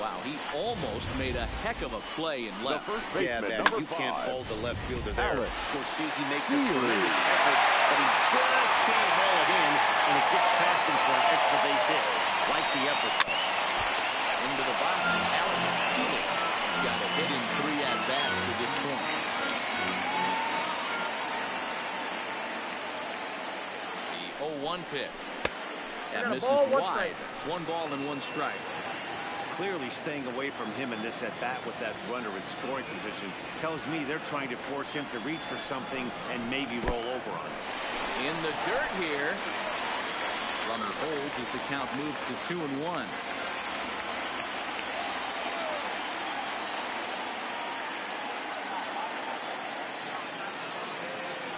Wow, he almost made a heck of a play in left.
The first
Yeah,
baseman,
man,
number
you can't
5.
fault the left fielder there.
Alex
Scorsese makes a tremendous effort, but he just can't haul it in, and it gets past him for an extra base hit. Like the effort, though.
Into the box, Alex Felix got a hit in 3 at-bats to this point. The 0-1 pitch. That
And a
misses
ball, 1
wide.
strike.
1 ball and 1 strike.
Clearly staying away from him in this at-bat with that runner in scoring position tells me they're trying to force him to reach for something and maybe roll over on it.
In the dirt here. Runner holds as the count moves to 2-1.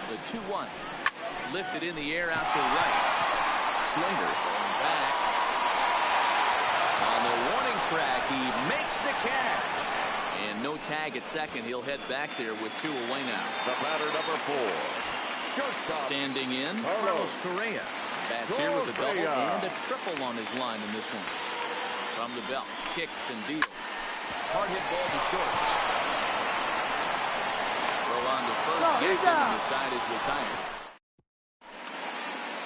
The 2-1. Lifted in the air out to right. Slater going back. On the warning track, he makes the catch. And no tag at second. He'll head back there with 2 away now.
The batter, number 4. Shortstop.
Standing in,
Carlos
Correa. Bats here with a double
Correa.
and a triple on his line in this one. From the belt, kicks and deals. Hard hit ball to short. Throw on to first, gets it, and the side is retired.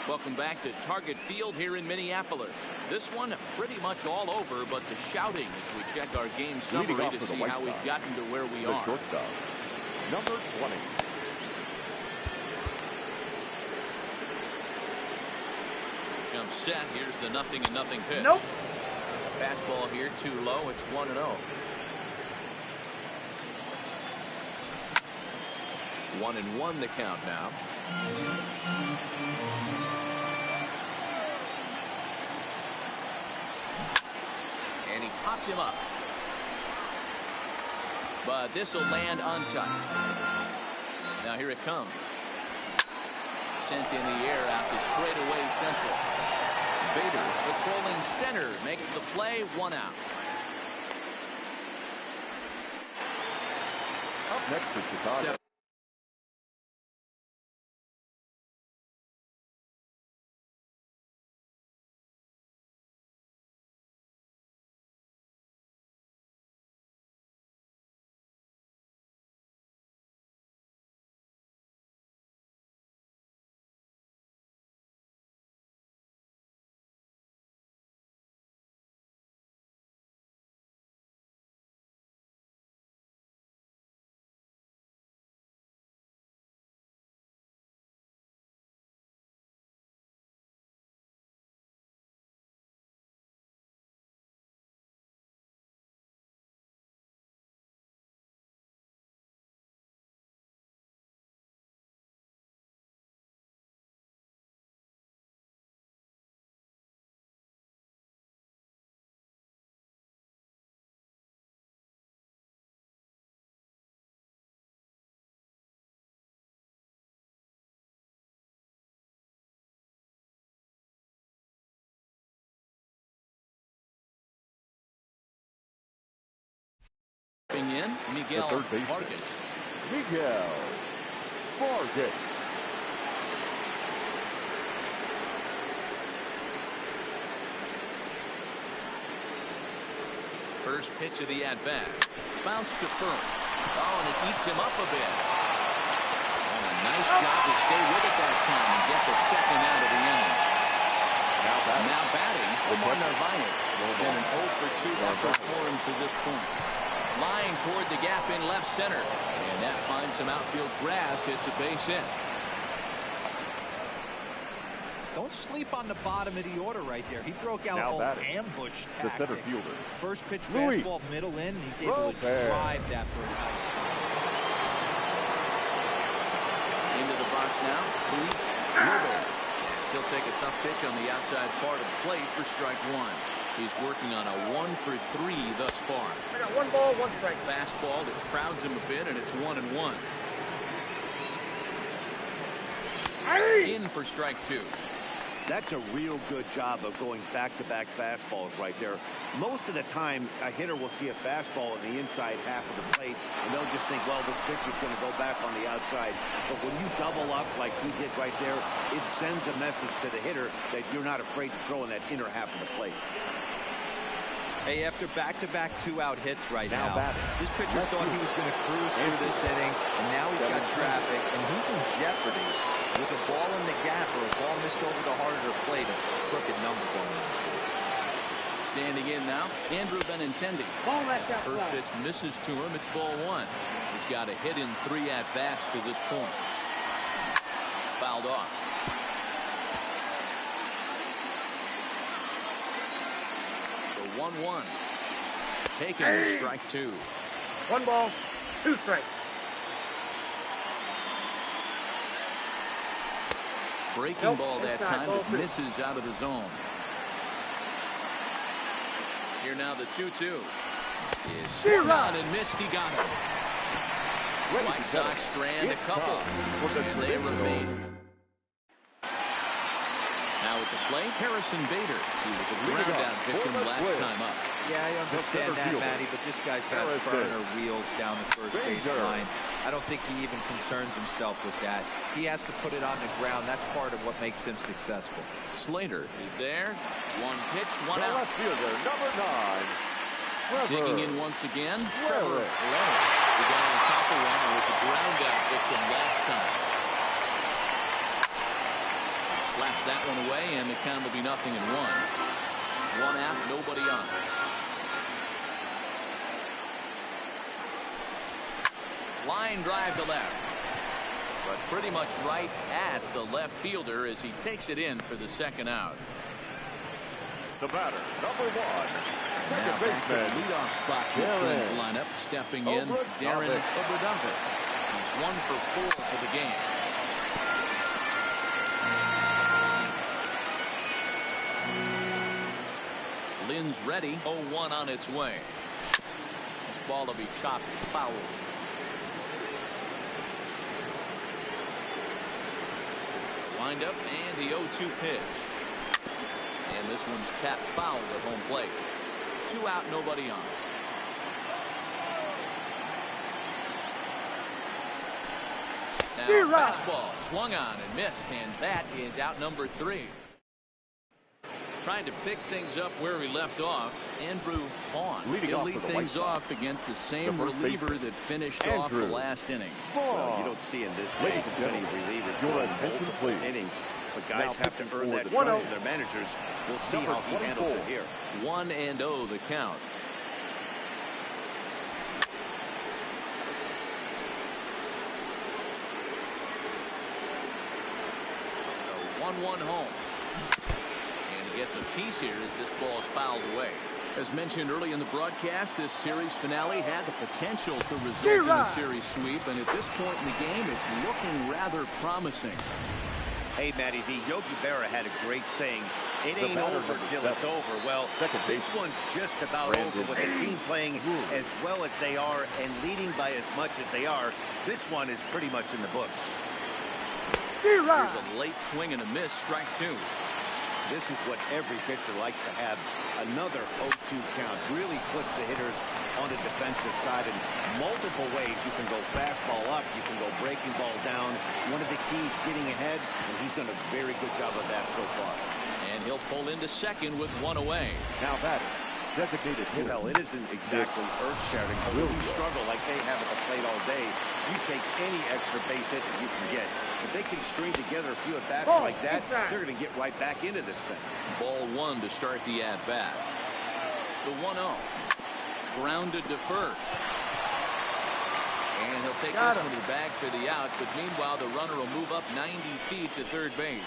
Welcome back to Target Field here in Minneapolis. This one pretty much all over, but the shouting as we check our game
Leading
summary
off
to
for the
see
White
how we've
Sox,
gotten to where we
The
are.
shortstop, number 20.
Comes set. Here's the 0-0 pitch.
Nope.
Fastball here too low. It's 1-0. 1-1 the count now. And he popped him up. But this will land untouched. Now here it comes. Sent in the air out to straightaway central. Bader patrolling center makes the play, 1 out.
Up next for Chicago.
In Miguel
The third baseman,
Vargas.
Miguel Vargas.
First pitch of the at-bat. Bounce to first. Oh, and it eats him up a bit. And a nice job to stay with it that time and get the second out of the inning. Now batting, Omar Narvaez. Been an 0 for 2 effort for him to this point. Line toward the gap in left center. And that finds some outfield grass. It's a base hit.
Don't sleep on the bottom of the order right there. He broke out
Now
old
batting,
ambush
the center
tactics.
fielder,
First pitch
Luis
fastball middle in. He's able to
Robert.
drive that for a nice spot.
Into the box now. Luis Robert. He'll take a tough pitch on the outside part of the plate for strike 1. He's working on a 1 for 3 thus far.
I got 1 ball, 1 strike.
Fastball that crowds him a bit, and it's 1-1.
Hey!
In for strike 2.
That's a real good job of going back-to-back fastballs right there. Most of the time, a hitter will see a fastball in the inside half of the plate, and they'll just think, well, this pitcher's going to go back on the outside. But when you double up like he did right there, it sends a message to the hitter that you're not afraid to throw in that inner half of the plate.
Hey, after back-to-back two-out hits right now,
batting.
this pitcher thought he was going to cruise through this inning, and now he's got traffic, and he's in jeopardy with a ball in the gap or a ball missed over the heart of the plate, a crooked number going on.
Standing in now, Andrew Benintendi.
Ball that's
First
outside.
pitch misses to him. It's ball one. He's got a hit in 3 at-bats to this point. Fouled off. The 1-1. Taken, strike 2.
1 ball, 2 strikes.
Breaking
Nope,
ball that
inside,
time,
ball
but
2.
misses out of the zone. Here now the 2-2. Is swung on and missed. He got him. White Sox strand a couple, and they remain. Now at the plate, Harrison Bader. He was a ground-out victim last time up.
Yeah, I understand that,
fielder.
Matty, but this guy's got
Harrison.
burner wheels down the first base
Bader.
line. I don't think he even concerns himself with that. He has to put it on the ground. That's part of what makes him successful.
Slater is there. 1 pitch, 1
The
out.
left fielder, number 9. Trevor.
Digging in once again.
Trevor
Leonard. The guy on top of one with the ground out victim last time. Slaps that one away, and the count will be 0-1. 1 out, nobody on. Line drive to left. But pretty much right at the left fielder as he takes it in for the 2nd out.
The batter, number 1.
Now
Second
back to the
baseman.
leadoff spot for the
Darren
Twins lineup. Stepping in,
Obradovich.
Darren Obradovich. He's 1 for 4 for the game. Lynn's ready. 0-1 on its way. This ball will be chopped foul. Wind up and the 0-2 pitch. And this one's tapped foul at home plate. 2 out, nobody on. Now fastball swung on and missed, and that is out number 3. Trying to pick things up where he left off, Andrew Vaughn.
Leading
He'll
off
lead
for the
things
White Sox.
off against the same
The first
reliever
baseman,
that finished off
Andrew
the last inning.
Well, you don't see in this
Ladies
case
and
many
gentlemen,
relievers
your
go
attention,
multiple
please.
innings, but
Now
guys have to
pitching
earn
for
that
the
trust
Twins.
of their managers. We'll see
Number
how he handles it
24.
here.
1-0 the count. A 1-1 home. And he gets a piece here as this ball is fouled away. As mentioned early in the broadcast, this series finale had the potential to result in a series sweep, and at this point in the game, it's looking rather promising.
Hey, Matty V, Yogi Berra had a great saying, it
The
ain't
batter,
over
number
till
7.
it's over. Well,
Second
this
baseman,
one's just about
Brandon
over with the team playing as well as they are and leading by as much as they are. This one is pretty much in the books.
Here's a late swing and a miss, strike 2.
This is what every pitcher likes to have. Another 0-2 count really puts the hitters on the defensive side in multiple ways. You can go fastball up, you can go breaking ball down. One of the keys, getting ahead, and he's done a very good job of that so far.
And he'll pull into second with 1 away.
Now batting, designated hitter.
Well, it isn't exactly earth-shattering, but when you struggle like they have at the plate all day, you take any extra base hit that you can get. If they can string together a few at-bats like that, they're going to get right back into this thing.
Ball 1 to start the at-bat. The 1-0. Grounded to first. And he'll take this one to the bag for the out, but meanwhile, the runner will move up 90 feet to third base.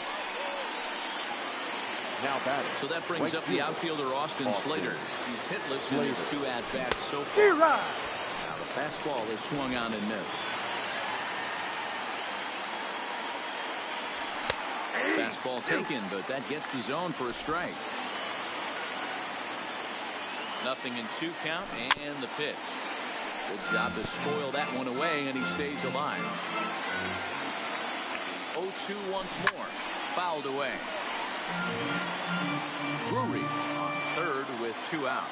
Now batting.
So that brings
Right
up the
fielder,
outfielder, Austin Slater. He's hitless in his 2 at-bats so far.
Zero.
Now the fastball is swung on and missed. Fastball taken, but that gets the zone for a strike. 0-2 count, and the pitch. Good job to spoil that one away, and he stays alive. 0-2 once more. Fouled away. Drury on third with 2 out.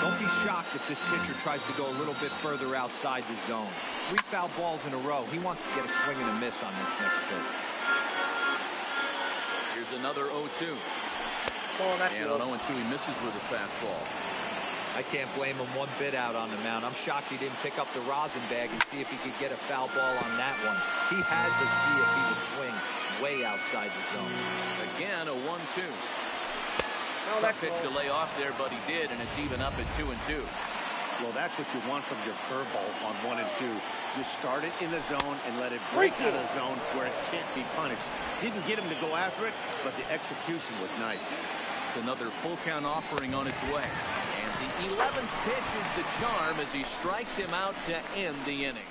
Don't be shocked if this pitcher tries to go a little bit further outside the zone. 3 foul balls in a row. He wants to get a swing and a miss on this next pitch.
Here's another 0-2. And on 0-2, he misses with a fastball.
I can't blame him one bit out on the mound. I'm shocked he didn't pick up the rosin bag and see if he could get a foul ball on that one. He had to see if he would swing way outside the zone.
Again, a 1-2.
No,
Tough pitch to lay off there, but he did, and it's even up at 2-2.
Well, that's what you want from your curveball on 1 and 2. You start it in the zone and let it break out of the zone where it can't be punished. Didn't get him to go after it, but the execution was nice.
Another full count offering on its way. And the 11th pitch is the charm as he strikes him out to end the inning.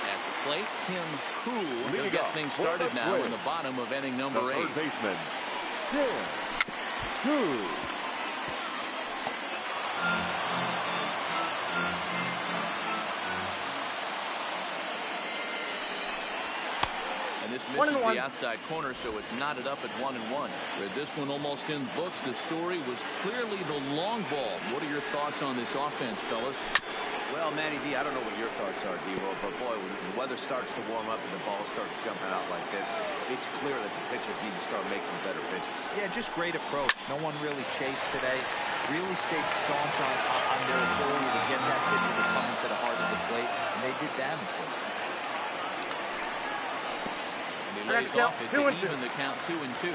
At the plate, Tim Cool will get things started now in the bottom of inning number 8.
Third baseman, Tim Cool.
And this misses the outside corner, so it's knotted up at 1-1. With this one almost in books, the story was clearly the long ball. What are your thoughts on this offense, fellas?
Well, Manny D, I don't know what your thoughts are, D-Roll, but boy, when the weather starts to warm up and the ball starts jumping out like this, it's clear that the pitchers need to start making better pitches.
Yeah, just great approach. No one really chased today. Really stayed staunch on their ability to get that pitcher to come into the heart of the plate, and they did damage with it.
He lays off it to even the count 2-2.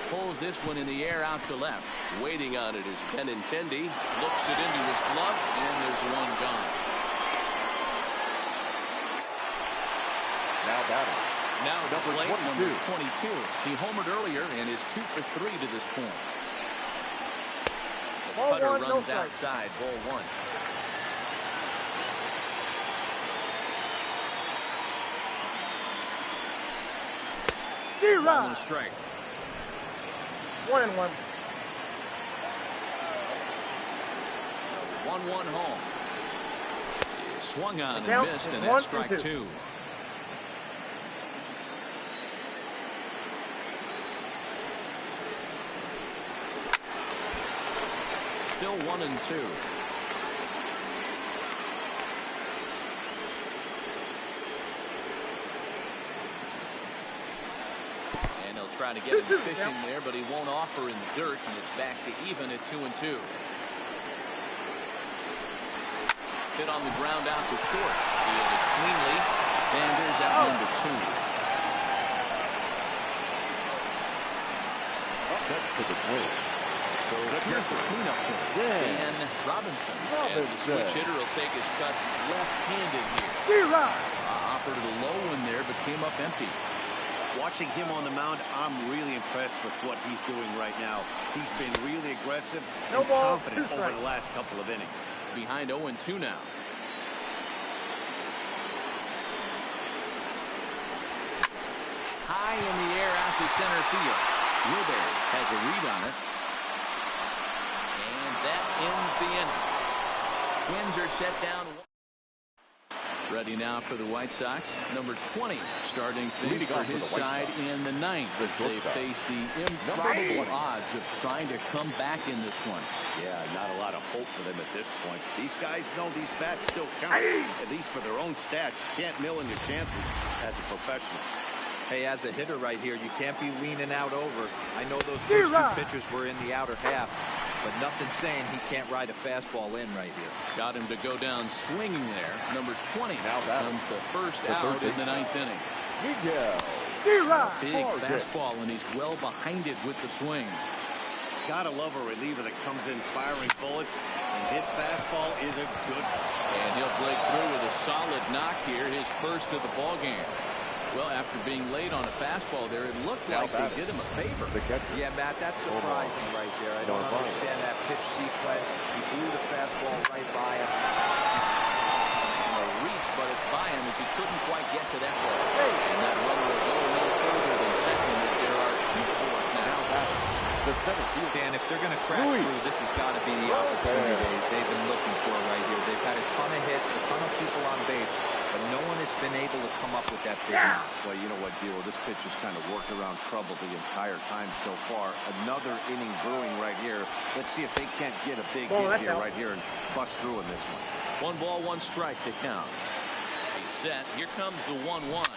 Pulls this one in the air out to left. Waiting on it is Benintendi. Looks it into his glove, and there's one gone.
Now batting.
Now at the plate, number 22. He homered earlier and is 2 for 3 to this point. The cutter runs outside, ball 1. Ball and a strike.
1-1.
1-1 home. He swung on and missed, and that's strike 2. Still 1-2. Try to get him fishing there, but he won't offer in the dirt, and it's back to even at 2-2. Hit on the ground out to short. Fielded cleanly. Sanders at number 2.
Up to the plate.
So here's the cleanup hitter, Dan Robinson. And the switch hitter will take his cuts left-handed here. Offered a low one there, but came up empty.
Watching him on the mound, I'm really impressed with what he's doing right now. He's been really aggressive and confident over the last couple of innings.
Behind 0-2 now. High in the air out to center field. Wilberry has a read on it. And that ends the inning. Twins are set down. Ready now for the White Sox. Number 20 starting things for his side in the 9th as they face the improbable odds of trying to come back in this one.
Yeah, not a lot of hope for them at this point. These guys know these bats still count, at least for their own stats. You can't mill in your chances as a professional.
Hey, as a hitter right here, you can't be leaning out over. I know those first 2 pitches were in the outer half, but nothing saying he can't ride a fastball in right here.
Got him to go down swinging there. Number 20 now comes the first out in the 9th inning. Big fastball, and he's well behind it with the swing.
Gotta love a reliever that comes in firing bullets, and his fastball is a good one.
And he'll break through with a solid knock here, his first of the ball game. Well, after being late on a fastball there, it looked like they did him a favor.
Yeah, Matt, that's surprising right there. I don't understand that pitch sequence. He blew the fastball right by him.
And a reach, but it's by him as he couldn't quite get to that ball. And that runner will go a little further than second as there are 2 for it now.
the center field.
Dan, if they're going to crack through, this has got to be the opportunity they've been looking for right here. They've had a ton of hits, a ton of people on base, but no one has been able to come up with that big one.
Well, you know what, Gio? This pitch has kind of worked around trouble the entire time so far. Another inning brewing right here. Let's see if they can't get a big hit here right here and bust through in this one.
1 ball, 1 strike to count. He's set. Here comes the 1-1,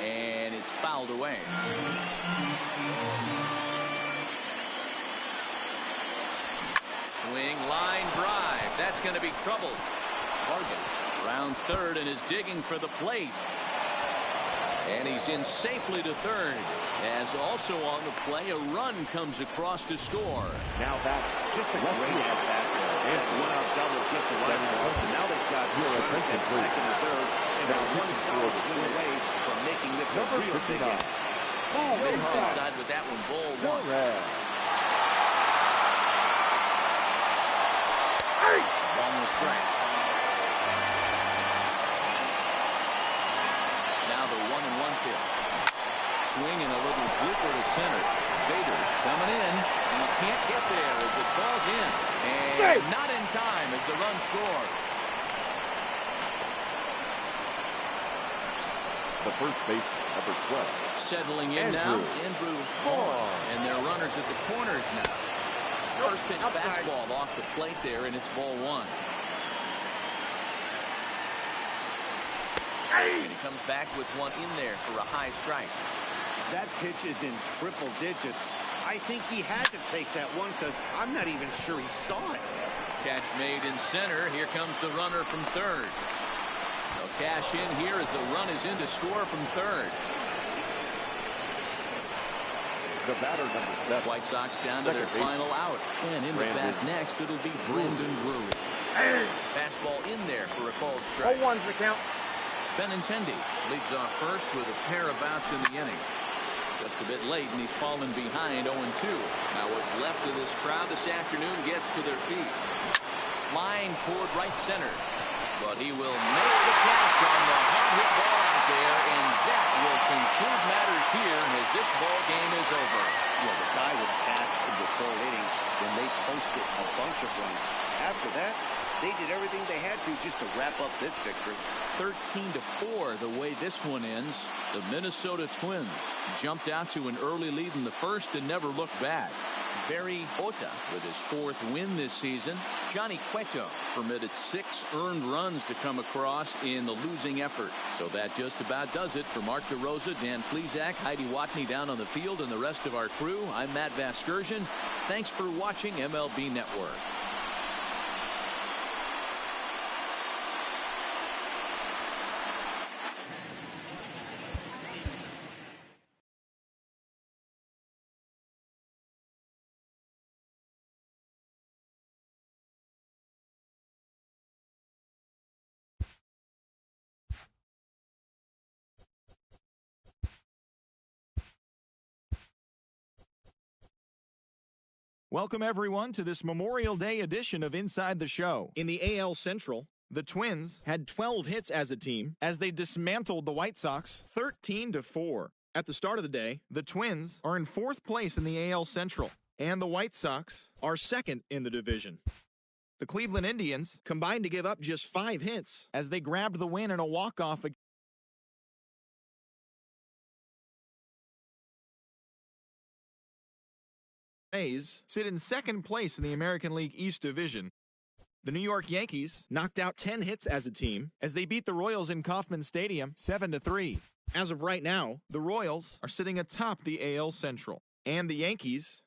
and it's fouled away. Swing, line drive. That's going to be trouble. Hargan rounds third and is digging for the plate. And he's in safely to third. As also on the play, a run comes across to score.
Now that's just a great at-bat there. One-out double gets a run across, and now they've got runners at second and third, and they're one solid swing away from making this a real big out.
Missed inside with that one. Ball 1. On the strike. Now the 1-1 pitch. Swing and a little blooper to center. Bader coming in. And he can't get there as it falls in. And not in time as the run scores.
The first base, number 12.
Settling in now. Andrew Vaughn. And their runners at the corners now. First pitch fastball off the plate there, and it's ball 1. And he comes back with one in there for a high strike.
That pitch is in triple digits. I think he had to take that one because I'm not even sure he saw it.
Catch made in center. Here comes the runner from third. They'll cash in here as the run is in to score from third.
The batter, number 7.
White Sox down to their final out. And in the bat next, it'll be Brendan Brewery. Fastball in there for a called strike.
0-1's the count.
Benintendi leads off first with a pair of outs in the inning. Just a bit late, and he's fallen behind 0-2. Now what's left of this crowd this afternoon gets to their feet. Line toward right center. But he will make the catch on the hard hit ball out there, and that will conclude matters here as this ball game is over.
Well, the guy was passed in the third inning when they posted a bunch of runs. After that, they did everything they had to just to wrap up this victory.
13-4 the way this one ends. The Minnesota Twins jumped out to an early lead in the first and never looked back. Barry Ota with his 4th win this season. Johnny Cueto permitted 6 earned runs to come across in the losing effort. So that just about does it. For Mark DeRosa, Dan Plesac, Heidi Watney down on the field, and the rest of our crew, I'm Matt Vasgersian. Thanks for watching MLB Network.
Welcome, everyone, to this Memorial Day edition of Inside the Show. In the AL Central, the Twins had 12 hits as a team as they dismantled the White Sox 13-4. At the start of the day, the Twins are in 4th place in the AL Central, and the White Sox are 2nd in the division. The Cleveland Indians combined to give up just 5 hits as they grabbed the win in a walk-off against Rays sit in 2nd place in the American League East Division. The New York Yankees knocked out 10 hits as a team as they beat the Royals in Kauffman Stadium 7-3. As of right now, the Royals are sitting atop the AL Central, and the Yankees